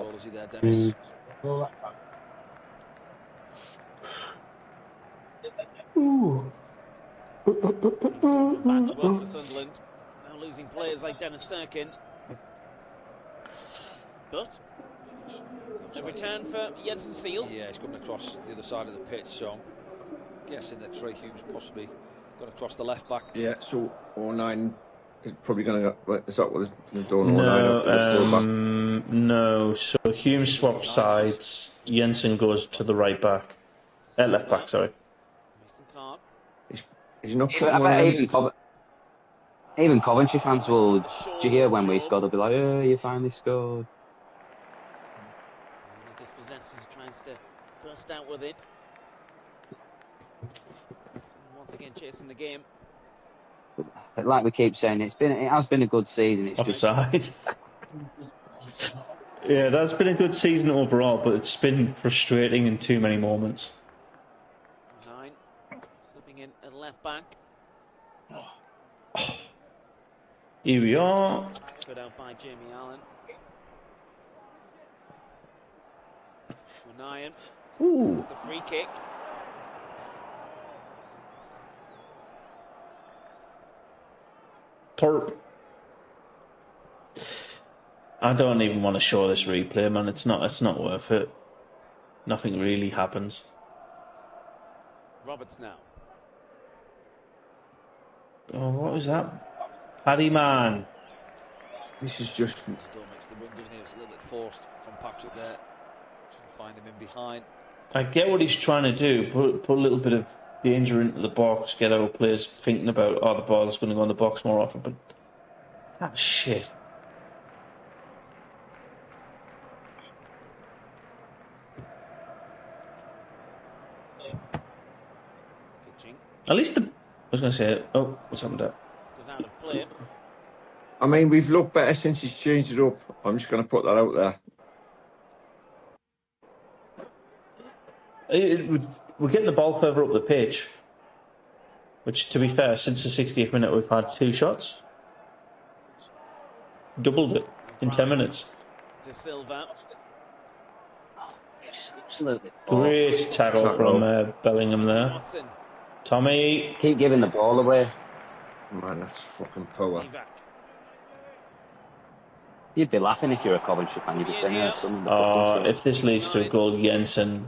Ooh. Back to us for Sunderland. Now losing players like Dennis Sirkin. But the return for Jensen Sealed. Yeah, he's coming across the other side of the pitch, so I'm guessing that Trey Humes possibly gone across the left back. Yeah, so 09 is probably going to go. Is that what they're doing? 09 no. So Humes swaps sides. Jensen goes to the right back. Left back, sorry. He's not. I bet even Coventry fans will cheer when we score. They'll be like, "Oh, you finally scored." The dispossessors tries to burst out with it. Once again, chasing the game. But like we keep saying, it has been a good season. It's offside. Yeah, that's been a good season overall, but it's been frustrating in too many moments. 9 slipping in at left back. Here we are. Put out by Jamie Allen. Unayan. Ooh. The free kick. Torp. I don't even want to show this replay, man. It's not worth it. Nothing really happens. Roberts now. Oh, what was that? Paddy man. This is just. Still makes the run, doesn't he? It's a little bit forced from Patrick there. Trying to find him in behind. I get what he's trying to do. Put a little bit of danger into the box. Get our players thinking about, oh, the ball's going to go in the box more often. But that shit. At least I was going to say, oh, what's happened there? Out of play. I mean, we've looked better since he's changed it up. I'm just going to put that out there. We're getting the ball further up the pitch, which, to be fair, since the 60th minute, we've had 2 shots. Doubled it in 10 minutes. To Silva. Absolutely. Great tackle from Bellingham there. Watson. Tommy. Keep giving the ball away. Man, that's fucking power. You'd be laughing if you're a Coventry fan. You'd be saying, if this leads to a goal, Jensen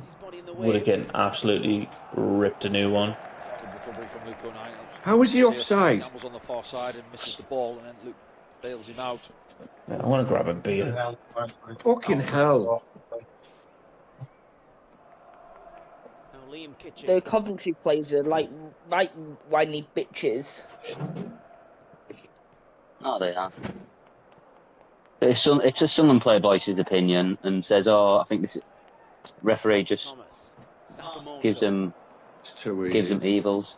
would have getting absolutely ripped a new one. How is he offside? Was on the far side and misses the ball, and then Luke bails him out. Yeah, I want to grab a beer. Fucking hell. The Coventry players are like whiny bitches. Oh, they are. It's a Sunderland player voices opinion and says, "Oh, I think this referee just gives them evils."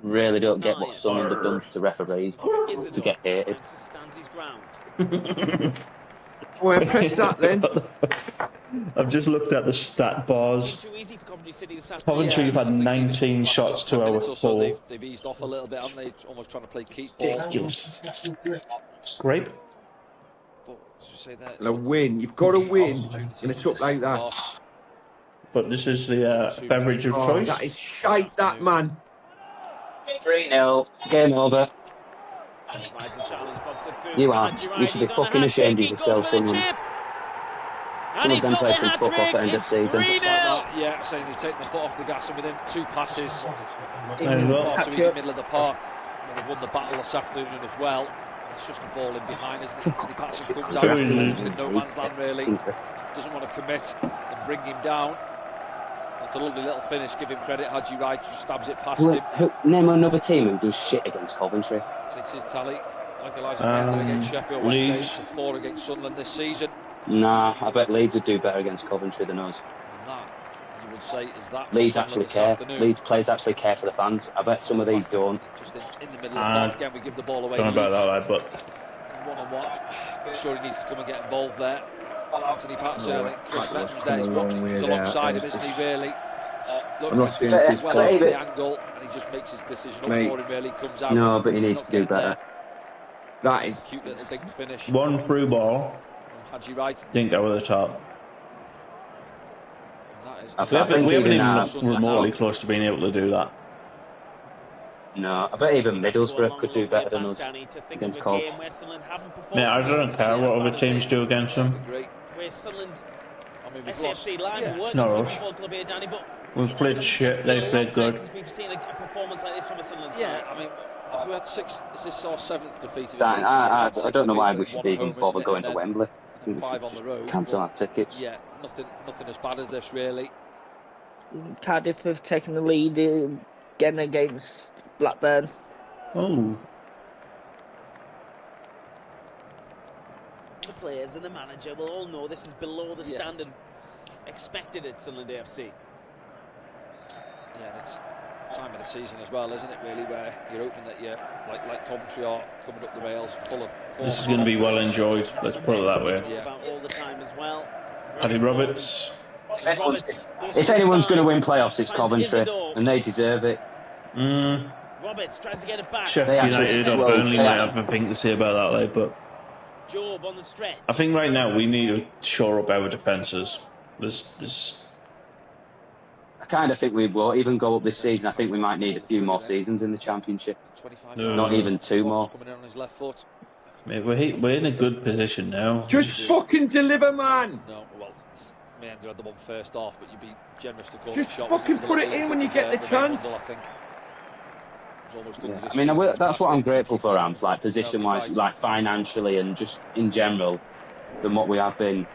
Really don't get what Sunderland have done to referees to get hated. Well, press that then. I've just looked at the stat bars. Coventry have had 19 shots to our 4. They've eased off a little bit, haven't they? Almost trying to play keep ball. Ridiculous. Grape. And a win. You've got to win in a cup like that. But this is the beverage of choice. That is shite, that man. 3-0. Game over. You are. You should be fucking ashamed of yourself, Sunderland. Some of them played some fuck off at end of season. Yeah, saying they've taken the foot off the gas, and within 2 passes, so he's in the middle of the park. And they've won the battle this afternoon as well. It's just a ball in behind, isn't it? Anthony Patterson comes out, he's in no man's land really. Doesn't want to commit and bring him down. It's a lovely little finish. Give him credit. Haji Wright just stabs it past him. Name another team who does shit against Coventry. Takes his tally. Like Elijah Mender against Sheffield Wednesday. It's a 4 against Sunderland this season. Nah, I bet Leeds would do better against Coventry than us. And that, you would say, is that Leeds actually care. Leeds players actually care for the fans. I bet some of these don't. Just in the middle of the park again, we give the ball away. Don't know about that, lad, but one-on-one. I'm sure he needs to come and get involved there. Anthony Patterson, I think Chris Beckham's there. He's alongside him, isn't he, really? I'm not seeing this well at the angle, and he just makes his decision up for him, really. Comes out. No, but he needs to do better. That is cute little dink finish. One through ball. Haji Wright. Didn't go over the top. I think we haven't even looked remotely close to being able to do that. No, I bet even Middlesbrough could do better than us against Cov. Mate, I don't care what other teams do against them. It's not us. We've played shit, they've played good. Yeah, I mean, if we had 6, is this our 7th defeat? I don't know why we should even bother going to Wembley. 5 on the road. Cancel our tickets. Yeah, nothing as bad as this, really. Cardiff have taken the lead again against Blackburn. Oh. The players and the manager will all know this is below the standard expected at Sunderland AFC. Yeah, it's time of the season as well, isn't it, really, where you're hoping that you're like Coventry are coming up the rails full of form. This is going to be well enjoyed, let's put it that way. Yeah. About all the time as well. Paddy Roberts. If anyone's going to win playoffs, it's Coventry, and they deserve it. Roberts tries to get it back. Sheffield United or Burnley might have a thing to say about that, like, but Job on the stretch. I think right now we need to shore up our defences. I kind of think we will even go up this season. I think we might need a few more seasons in the Championship. Not even 2 more. Mate, we're in a good position now. Just fucking deliver, man. No, well, Meander had the one first off, but you'd be generous to call just the shot. Fucking put it in when you get the chance. I think. Yeah. I mean, that's what I'm grateful for, Ams, like position-wise, like financially and just in general, than what we have been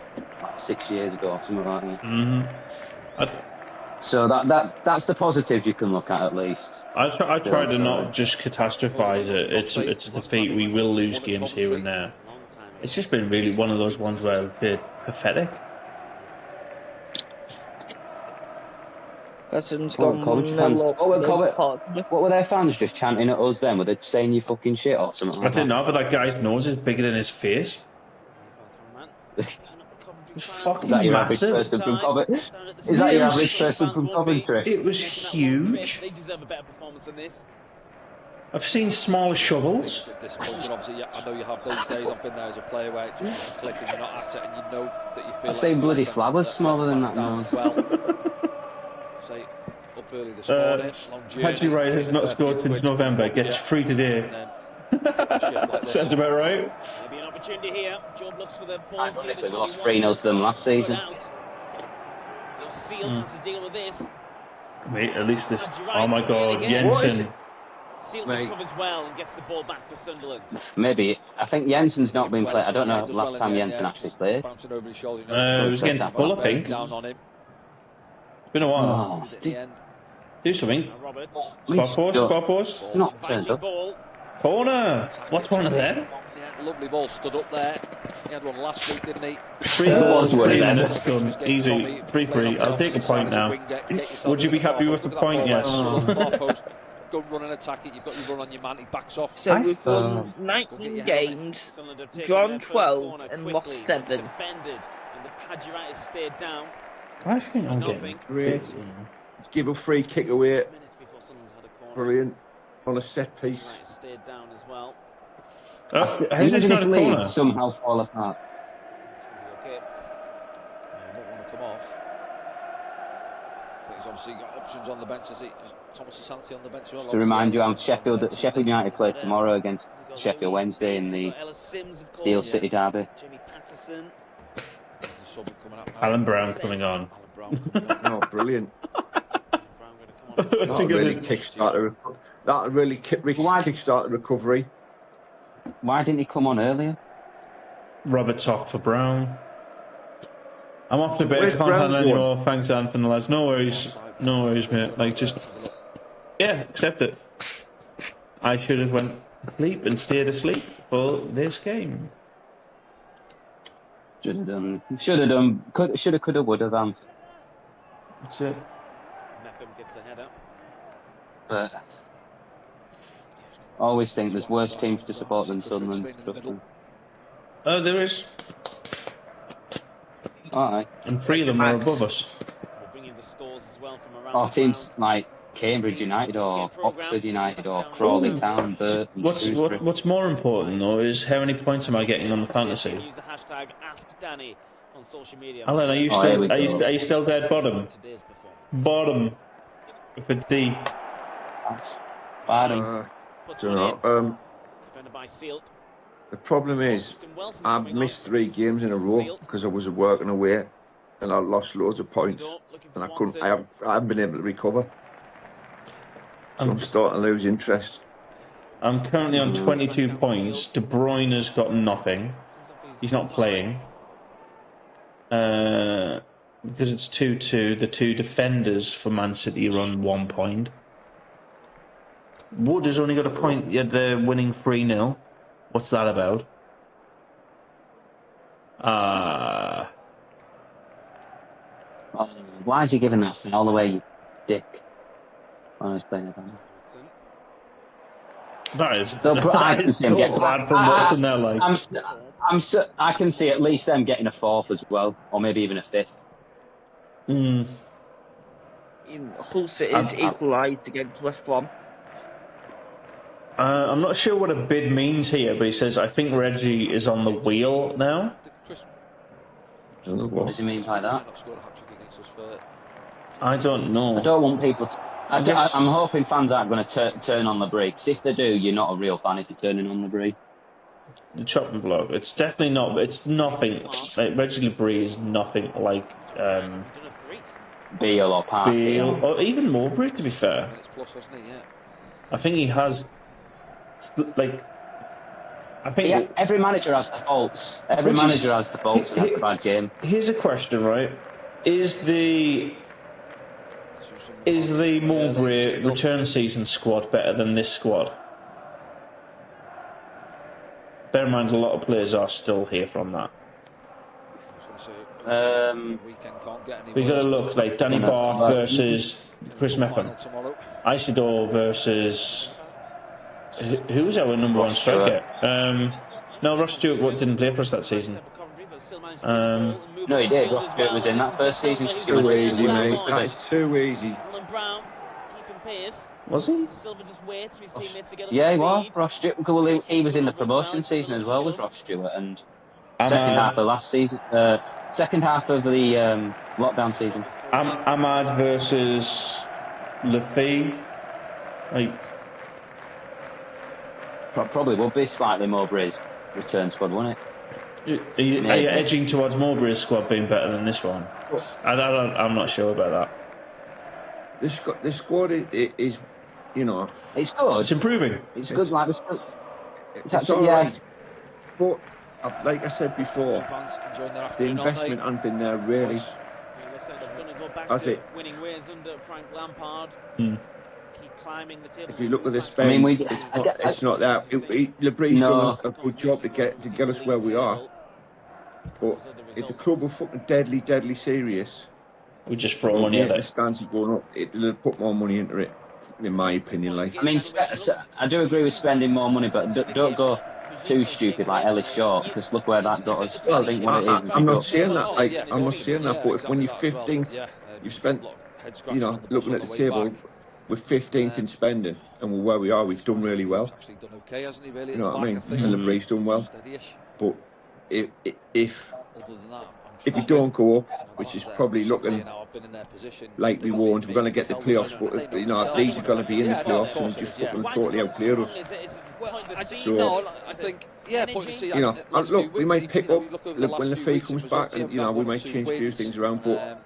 like 6 years ago or something like that. So that's the positives you can look at least. I try to not just catastrophise it. It's a defeat. We will lose games here and there. It's just been really one of those ones where we've been pathetic. What were their fans just chanting at us then? Were they saying you fucking shit or something like that? I didn't know, but that guy's nose is bigger than his face. It's fucking massive. Is that your average person from Coventry? It was huge. They deserve a better performance than this. I've seen smaller shovels. Disappointing, obviously. I know you have those days. I've been there as a player where it just clicking, you're not at it, and you know that you feel. I've seen bloody flowers smaller than that nose. Well, say up early this morning. Haji Wright has not scored since November. Gets free today. Sounds about right. Maybe an opportunity here. Job looks for the ball. I wonder if we lost 3-0 to them last season. Now Seals has to deal with this. Mate, at least this. Oh my God, Jensen. Seal recovers well and gets the ball back for Sunderland. Maybe. I think Jensen's not been played. I don't know last time Jensen actually played. It was against Bull, I think. It's been a while. Do something. Spot post. Not turned up. Corner. What's one of them? Yeah, lovely ball stood up there. He had one last week, didn't he? 3 goals, 3 minutes Pitch was done. getting Easy. Tommy 3-3. playing on I'll the take a opposite side point as a now. winger. Get yourself Would you in be the far happy with post. a Look at that point? ball Yes. there. Middle of the far post. Go and run and attack it. You've got your run on your man. He backs off. So we've won 19 games, drawn 12 and lost 7. Defended, and the Padgerites stayed down. I think I'm getting great. Give a free kick away. Brilliant. On a set piece. Stayed down as well. How's this not a corner? Somehow fall apart. Okay. Not want to come off. I think he's obviously got options on the bench. Is Thomas Asante on the bench? Well, to remind you, Sheffield United play tomorrow against Sheffield Wednesday in the Steel City derby. Jimmy Patterson. Alan Brown coming on. Oh, brilliant. That really kickstart the recovery. Why didn't he come on earlier? Robert Sock for Brown. I'm off to bed. Where's Can't Brown handle going? anymore. Thanks, Anthony, lads. No worries. No worries, mate. Like, just... Yeah, accept it. I should have went to sleep and stayed asleep for this game. Should have done. Should have, could have, would have. That's it. Mepham gets the header. But I always think there's worse teams to support than Sunderland. Oh, there is. Alright. And 3 of them are above us. We're bringing the scores as well from around Or the teams ground. like Cambridge United or Oxford United or Crawley Town, Burton, What's more important though is how many points am I getting on the fantasy? Use the hashtag AskDanny on social media. Alan, are you still dead bottom? Bottom. With a D. Bottom. Don't know. Defended by Sealt. The problem is, I've missed 3 games in a row because I was working away, and I lost loads of points, and I haven't been able to recover. So I'm starting to lose interest. I'm currently on 22 points. De Bruyne has got nothing. He's not playing. Because it's 2-2, the 2 defenders for Man City are on 1 point. Wood has only got a point, yet they're winning 3-0. What's that about? Why is he giving that thing all the way, you dick? When I was playing it. That is. I can see him getting bad from Watson there, like. I can see at least them getting a 4th as well, or maybe even a 5th. Hull City's equalised against West Brom. I'm not sure what a bid means here, but he says, I think Reggie is on the wheel now. What does he mean by that? I don't know. I don't want people to... I'm hoping fans aren't going to turn on the brakes. If they do, you're not a real fan if you're turning on the brake. The chopping block. It's definitely not. It's nothing. Like, Reggie Labrie is nothing like Beale or Park. Beale, or even Mowbray, to be fair. I think he has... Like... I think every manager has the faults. Every manager has the faults and has a bad game. Here's a question, right? Is the Mowbray return season squad better than this squad? Bear in mind, a lot of players are still here from that. We got to look like Danny Barr versus Chris Mepham, Isidore versus who was our number 1 striker? No, Ross Stewart didn't play for us that season. No, he did. Ross Stewart was in that first season. Too easy, mate. That's too easy. Was he? Yeah, he was. Ross Stewart. Well, he was in the promotion season as well with Ross Stewart, and second half of last season, second half of the lockdown season. Ahmad versus Lafay. Probably would be slightly Mowbray's return squad, wouldn't it? Are you edging towards Mowbray's squad being better than this one? I'm not sure about that. This squad is, you know, it's good. It's improving. It's good. Like it's actually, all right. But like I said before, the investment hasn't been there really. Has it? Winning ways under Frank Lampard. climbing the table. If you look at the spend, it's not that. Lebrie's done a good job to get us where we are. But if the club were fucking deadly serious, we just throw money at it. The stands are going up. It'll put more money into it, in my opinion. Like, I mean, I do agree with spending more money, but don't go too stupid like Ellis Short, because look where that got us. Well, I think what it is. I'm not saying that. I'm not saying that. But if when you're 15th, you've spent, looking at the table, we're 15th in spending, and we're where we are. We've done really well. You know what I mean? And Lebrie's done well. But if we don't go up, which is probably looking like we won't, we're going to get the playoffs, but these are going to be in the playoffs and just fucking totally outplay us. So, I think, look, we might pick up when the fee comes back, and we might change a few things around. But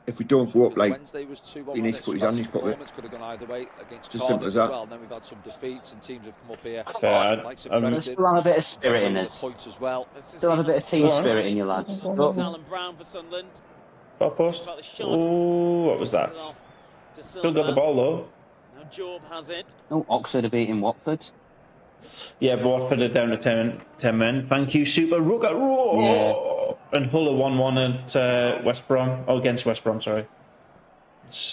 if we don't go up, like, he needs to put his hand in his pocket. It's as simple as that. Then we've had some defeats, and teams have come up here. Still have a bit of spirit in us. Still have a bit of team spirit in you, lads. Alan Brown for Sunderland. Post. Oh, what was that? Still got the ball though. Now Job has it. Oh, Oxford are beating Watford. Yeah, but Watford are down to 10 men. Thank you, Super Rucker. Yeah. And Hull are 1-1 at West Brom. Oh, against West Brom, sorry. It's,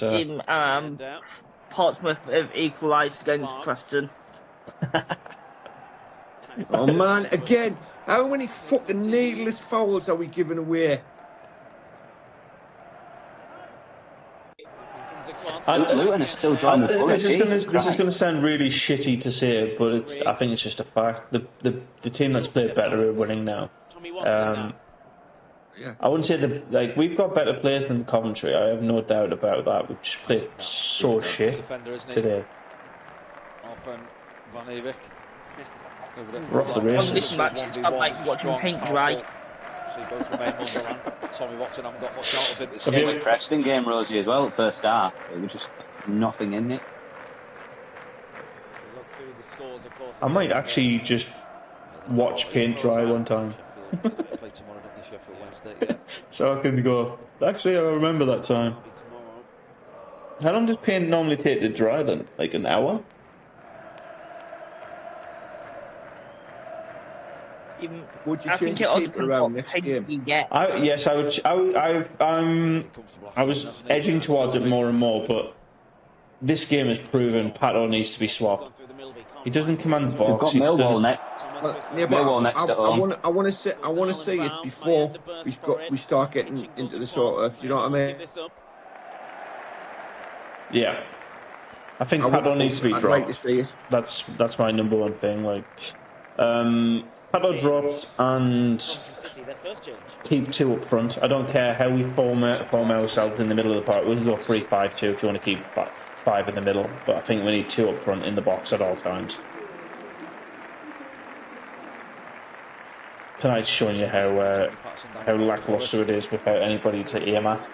Portsmouth have equalised against Preston. Oh man, again, how many fucking needless fouls are we giving away? Luton is still drawing the bullets. This is going to sound really shitty to say, but I think it's just a fact. The team that's played better are winning now. I wouldn't say we've got better players than Coventry. I have no doubt about that. We've just played so shit today. We're off the races. This match, I'm like watching paint dry. So both remain Sunderland. Tommy Watson haven't got much out of it. Same with Preston game, Rosie, as well. At first half, it was just nothing in it. I might actually just watch paint dry one time. So I can go, actually I remember that time. How long does paint normally take to dry then? Like an hour? Would you change the keeper around next game? Yes, I would. I was edging towards it more and more, but this game has proven Pato needs to be swapped. He doesn't command the box. We've got Millwall next. Millwall next at home. I want to see it before we start getting into the sort of, you know what I mean? Yeah, I think Pato needs to be dropped. Like to see it. That's my number one thing. Like, Pato dropped and keep two up front. I don't care how we form ourselves in the middle of the park. We can go 3-5-2 if you want to keep five in the middle, but I think we need two up front in the box at all times. Tonight's showing you how lackluster it is without anybody to aim at.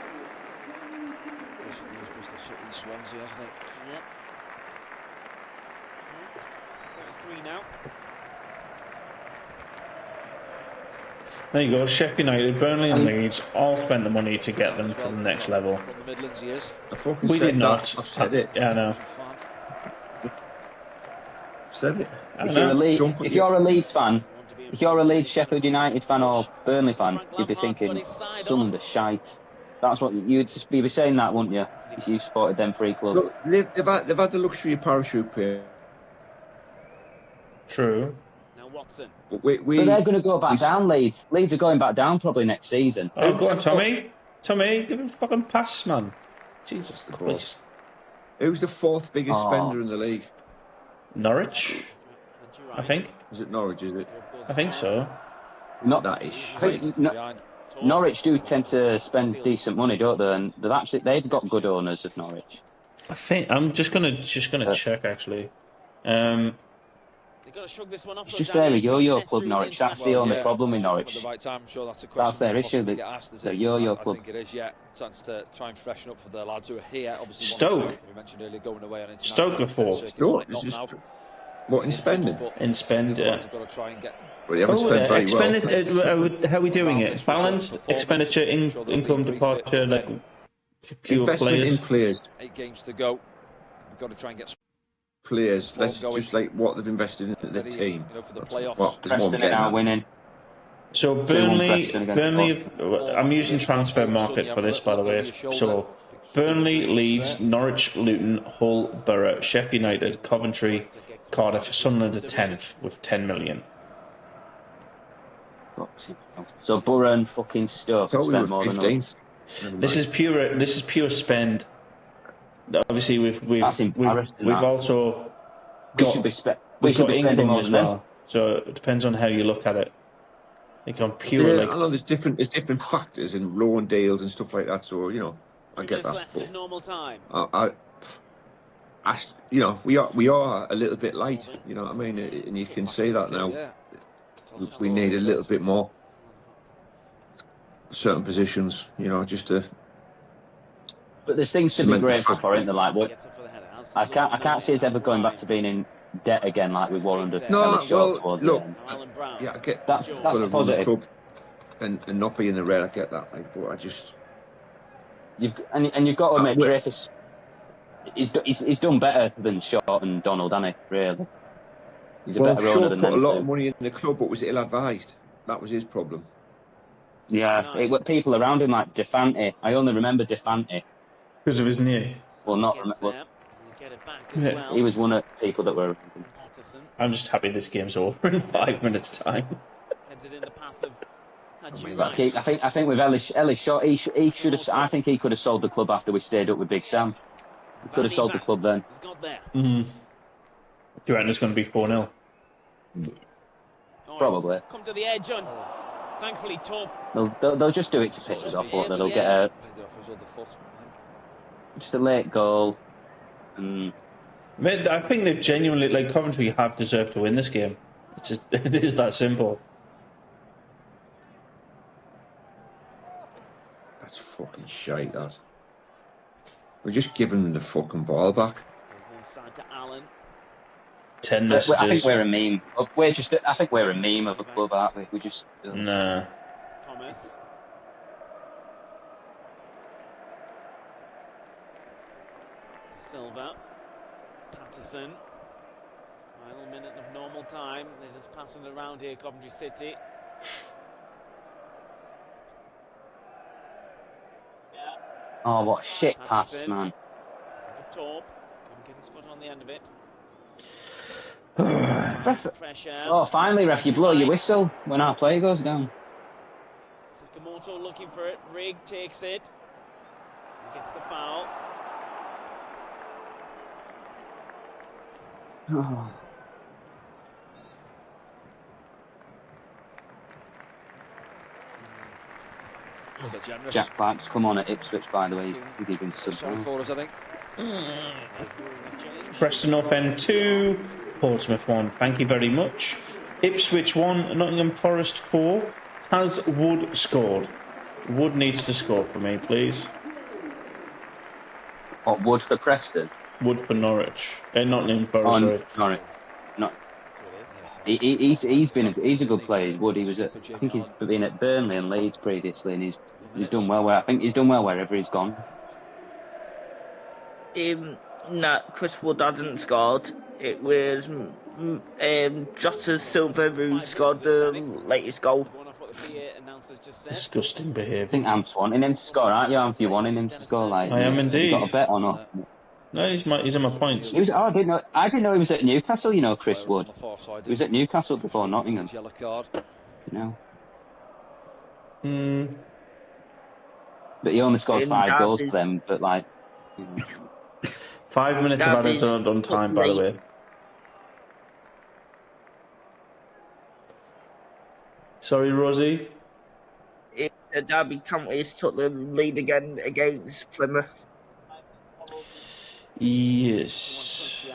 There you go, Sheffield United, Burnley and Leeds all spent the money to get them to the next level. We did not. I've said it. Yeah, I know. Said it. If you're a Leeds fan, if you're a Leeds Sheffield United fan or Burnley fan, you'd be thinking, Sunderland are shite. That's what you'd be saying, that, wouldn't you? If you supported them three clubs. Look, they've had the luxury of parachute pay. True. But they're going to go back down, Leeds. Leeds are going back down probably next season. Oh, go on, Tommy. Tommy, give him a fucking pass, man. Jesus Christ. Who's the fourth biggest spender in the league? Norwich, I think. Is it Norwich, is it? I think so. Not that ish. Norwich do tend to spend decent money, don't they? And they've got good owners of Norwich. I think I'm just gonna check actually. It's just they're a yo-yo club, Norwich. That's the only problem with Norwich. That's their issue. They're a yo-yo club. I think it is, yeah. Chance to try and freshen up for the lads who are here. Obviously, Stoke. We mentioned earlier going away on Stoke are fourth. What, in spending? In spend, yeah. Well, you haven't spent very well. How are we doing it? Balanced expenditure, income, departure, like pure investment players. in players. 8 games to go. got to try and get players. Let's just like what they've invested in the team. For the playoffs. What Preston are now winning. So Burnley, I'm using Transfer Market for this, by the way. So Burnley, Leeds, Norwich, Luton, Hull, Borough, Sheffield United, Coventry, Cardiff, Sunderland are 10th with 10 million. So Borough and fucking Stoke spent more than us. This is pure spend. Obviously, we've also got income as well. So it depends on how you look at it. Like on pure, I know there's different factors in loan deals and stuff like that. So I get that. But normal time. we are a little bit light. You know what I mean? And you can see that now. We need a little bit more. Certain positions, just to. But there's things to be grateful for, isn't there? Like what? I can't see us ever going back to being in debt again, like we were under. No, well, look, yeah, I get that's the positive. Club and not be in the red. I get that, like, but I just. You've got to admit, Dreyfus. He's done better than Shaw and Donald, hasn't he? Really. He's a better owner than them. Shaw put a lot of money in the club, but was ill-advised. That was his problem. Yeah, people around him like Defante. I only remember Defante because of his knee. Well, not he was one of the people that were. I'm just happy this game's over in 5 minutes' time. I think with Ellis Shaw, he should have. I think he could have sold the club after we stayed up with Big Sam. He could have sold the club then. Do you reckon it's going to be 4-0? Probably. Come to the edge on. Thankfully, top. They'll just do it to piss us off. They'll get a just a late goal. I think they've genuinely, like, Coventry have deserved to win this game. It is that simple. That's fucking shite, that. We're just giving them the fucking ball back. Inside to Allen. 10 messages. I think we're a meme. I think we're a meme of a club, aren't we? We just. Nah. Thomas. Silva. Patterson. Final minute of normal time. They're just passing around here, Coventry City. Oh, what a shit pass, man. For Torp. Couldn't get his foot on the end of it. Oh, finally, ref, you blow your whistle when our player goes down. Sakamoto looking for it. Rigg takes it. And gets the foul. Oh. Jack Park's come on at Ipswich, by the way. He's been sorry for us, I think. Preston North End 2, Portsmouth 1. Thank you very much. Ipswich 1, Nottingham Forest 4. Has Wood scored? Wood needs to score for me, please. What, Wood for Preston? Wood for Norwich. Nottingham Forest, sorry. Norwich. He's a good player. Wood. I think he's been at Burnley and Leeds previously, and he's done well. I think he's done well wherever he's gone. No, Chris Wood hasn't scored. It was Jota Silva who scored the latest goal. Disgusting behaviour. I think Am's wanting him to score, aren't you? Am, if you're wanting him to score, like I am indeed. You got a bet or not? No, he's on my points. I didn't know he was at Newcastle. You know, Chris Wood. He was at Newcastle before Nottingham. Yellow card. You know. But he only scored 5 goals for them. But like, 5 minutes of added on time, by the way. Sorry, Rosie. Derby Counties took the lead again against Plymouth. Yes.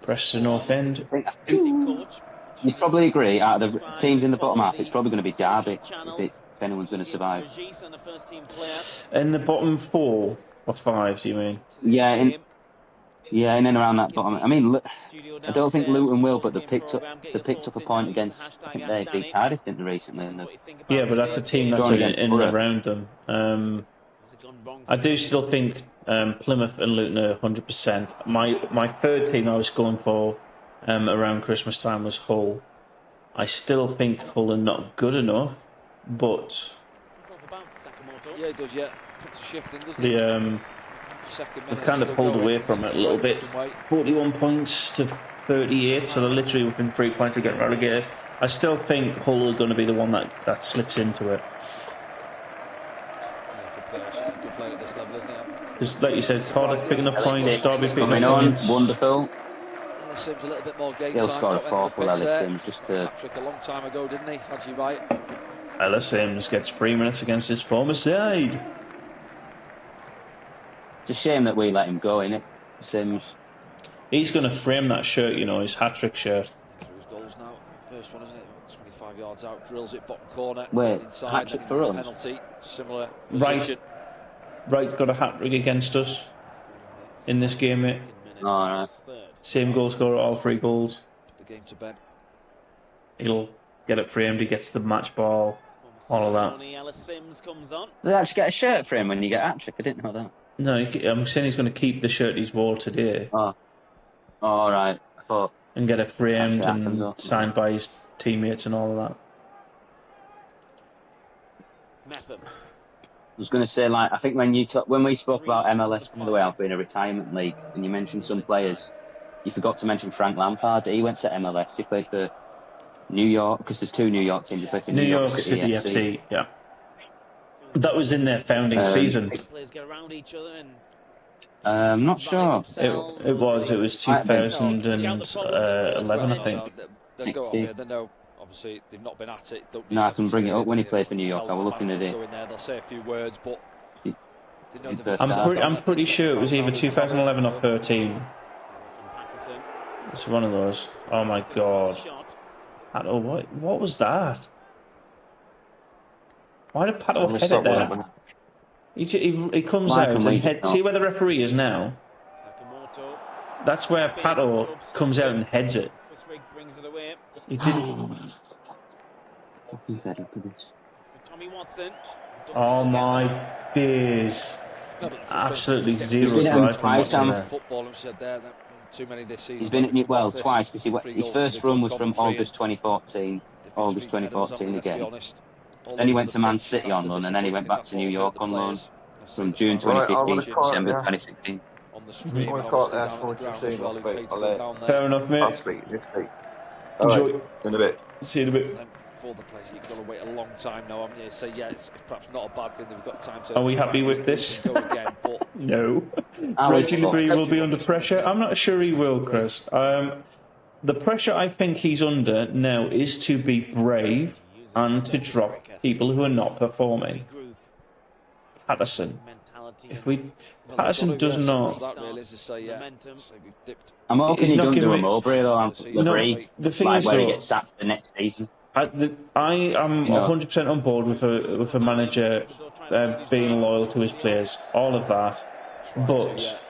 Preston North End. You'd probably agree, out of the teams in the bottom half, it's probably going to be Derby if anyone's going to survive. In the bottom 4 or 5, do you mean? Yeah, in and around that bottom. I mean, I don't think Luton will, but they picked up a point against. I think they beat Cardiff, didn't they, recently? Yeah, but that's a team that's in and around them. I do still think Plymouth and Luton are 100%. My third team I was going for around Christmas time was Hull. I still think Hull are not good enough, but yeah, it does. Yeah, puts a shift in, doesn't it? They've kind of pulled away from it a little bit. 41 points to 38, so they're literally within 3 points of getting relegated. I still think Hull are going to be the one that slips into it. Yeah, good player at this level, isn't he? Because, like you said, Cardiff picking up points, Derby picking up points. Wonderful. Ellis Sims a little bit more game He'll time. score a fourth with Ellis Sims. Just to... Trick a long time ago, didn't he? Had you right? Ellis Sims gets 3 minutes against his former side. It's a shame that we let him go, innit? Sims. He's going to frame that shirt, you know, his hat-trick shirt. Through his goals now. First one, isn't it? 25 yards out, drills it bottom corner. Wait, inside, hat-trick for us? Penalty, similar position. Right, got a hat-trick against us in this game, mate. Alright. Same goal scorer, all 3 goals. Put the game to bed. He'll get it framed, he gets the match ball, all of that. Do they actually get a shirt frame when you get a hat-trick? I didn't know that. No, I'm saying he's going to keep the shirt he's wore today. Oh. Alright. I thought... And get it framed and signed by his teammates and all of that. I was going to say, like, I think when we spoke about MLS, by the way, being a retirement league, and you mentioned some players, you forgot to mention Frank Lampard. He went to MLS. He played for New York, because there's 2 New York teams. He played for New York City FC. Yeah. That was in their founding season. I'm not sure. It was 2011, I think. Obviously, they've not been at it. No, I can bring it up when he played for New York. I was looking at it. They'll say a few words, but I'm pretty sure it was either 2011 or 13. It's one of those. Oh my god! Oh, what was that? Why did Pato head it there? He comes out and see where the referee is now? That's where Pato comes out and heads it. He didn't. Oh my days. Absolutely zero drive from Watson there. Too many this season. He's been at Newcastle twice, because his first run was from August 2014. August 2014 again. Then he went to Man City on loan, and then he went back to New York on loan from June 2015 to December 2016. On the stream, fair enough, mate. Enjoy. In a bit. See you in a bit. For the place, you've got to wait a long time now, haven't you? So yeah, it's perhaps not a bad thing that we've got time to. Are we happy with this? Go again, but no. Reggie Lebree will be under pressure. I'm not sure he will, Chris. The pressure I think he's under now is to be brave and to drop people who are not performing. Patterson. Patterson does not. I'm hoping he doesn't do a Mowbray though. The thing is, where he gets sacked for the next season. I am 100% on board with a manager being loyal to his players, all of that. But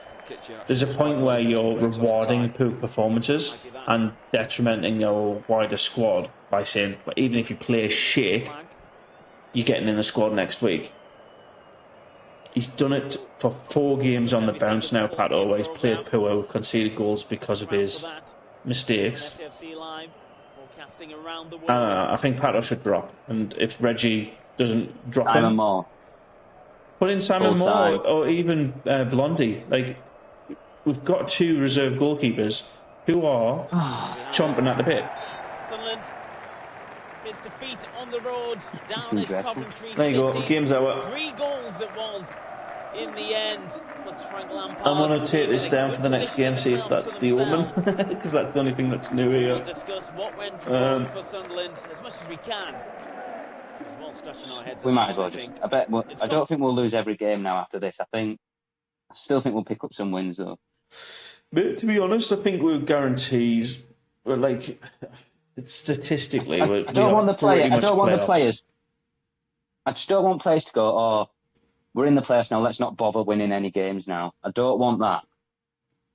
there's a point where you're rewarding poor performances and detrimenting your wider squad by saying, even if you play shit, you're getting in the squad next week. He's done it for 4 games on the bounce now, Pato, where he's played poor, conceded goals because of his mistakes. I think Pato should drop, and if Reggie doesn't drop Simon Moore. Put in Simon Moore or even Blondie. Like, we've got 2 reserve goalkeepers who are chomping at the bit. Sunderland gets defeat on the road down at Coventry. There you go, game's over. 3 goals it was in the end. I'm going to take this down for the next game, see if that's the omen, because that's the only thing that's new here. We'll discuss what went wrong for Sunderland as much as we can. We might as well just. I don't think we'll lose every game now after this. I still think we'll pick up some wins though. But to be honest, I think we're guarantees. We're like, it's statistically. I don't want the players. I don't want the players. I just don't want players to go, oh, we're in the playoffs now, let's not bother winning any games now. I don't want that.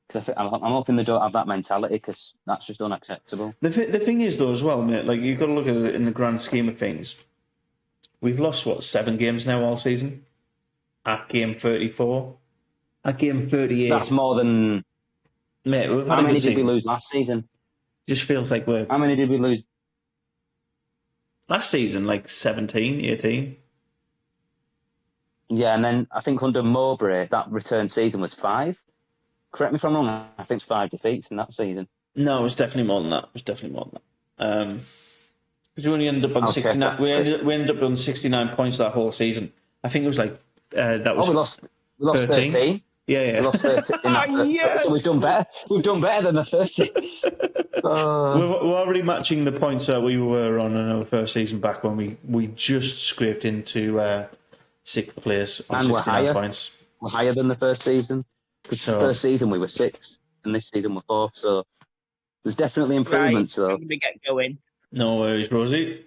Because I'm hoping they don't have that mentality, because that's just unacceptable. The thing is, though, as well, mate, like, you've got to look at it in the grand scheme of things. We've lost, 7 games now all season? At game 34? At game 38. That's more than... Mate, we've had how a many good did season. we lose last season? Just feels like we're... How many did we lose? Last season, like 17, 18. Yeah, and then I think under Mowbray, that return season was 5. Correct me if I'm wrong, I think it's 5 defeats in that season. No, it was definitely more than that. Because we only ended up on 69. We ended up on 69 points that whole season. I think it was like that was. We lost 13. Yeah. We lost 13 in that yes! So we've done better. We've done better than the first season. We're already matching the points that we were on in our first season back when we just scraped into 6th place on and 69 points. We're higher than the first season. So, first season we were 6th, and this season we're 4th. So there's definitely improvements. Right, though. I'm gonna get going. No worries, Rosie.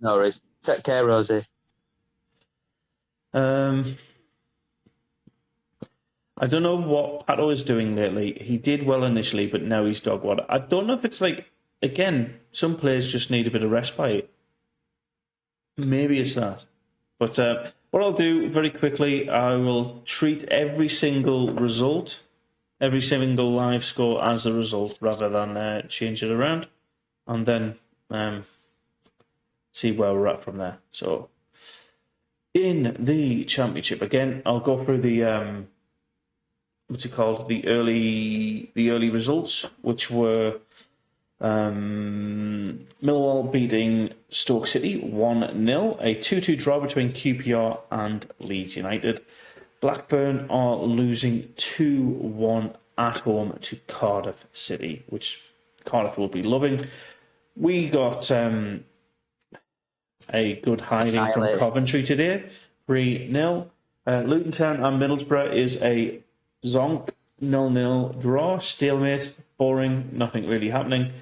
No worries. Take care, Rosie. I don't know what Pato is doing lately. He did well initially, but now he's dog water. I don't know if it's like, again, some players just need a bit of respite. Maybe it's that. But what I'll do very quickly, I will treat every single result, every single live score as a result rather than change it around. And then see where we're at from there. So, in the championship, again, I'll go through the... what's it called? The early results, which were Millwall beating Stoke City 1-0, a 2-2 draw between QPR and Leeds United. Blackburn are losing 2-1 at home to Cardiff City, which Cardiff will be loving. We got a good hiding from Coventry today, 3-0. Luton Town and Middlesbrough is a zonk 0-0 draw, stalemate, boring, nothing really happening.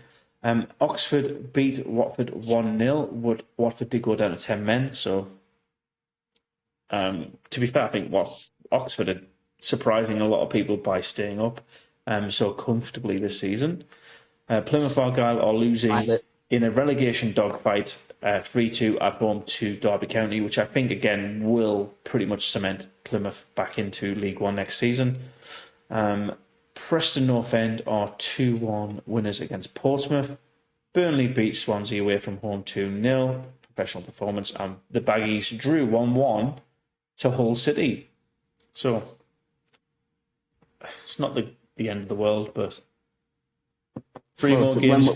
Oxford beat Watford 1-0. Watford did go down to 10 men, so to be fair, I think Oxford are surprising a lot of people by staying up so comfortably this season. Plymouth Argyle are losing in a relegation dogfight 3-2 at home to Derby County, which I think again will pretty much cement Plymouth back into League One next season. Preston North End are 2-1 winners against Portsmouth. Burnley beat Swansea away from home 2-0. Professional performance. And the Baggies drew 1-1 to Hull City. So, it's not the end of the world, but 3 more games.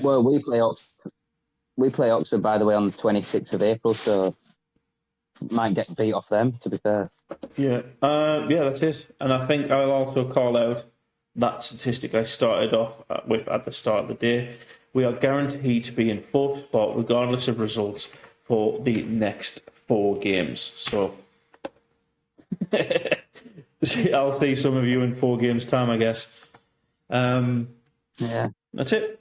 We play Oxford, by the way, on the 26th of April, so might get beat off them, to be fair. Yeah, that's it. And I think I'll also call out that statistic I started off with at the start of the day. We are guaranteed to be in 4th spot, regardless of results, for the next 4 games. So, I'll see some of you in 4 games' time, I guess. Yeah. That's it.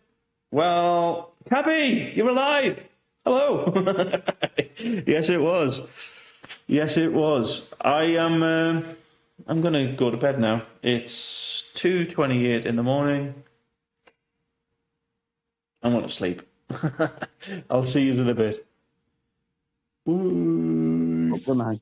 Well, Cabby, you're alive. Hello. Yes, it was. Yes, it was. I'm going to go to bed now. It's 2:28 in the morning. I want to sleep. I'll see you in a bit. Ooh. Good night.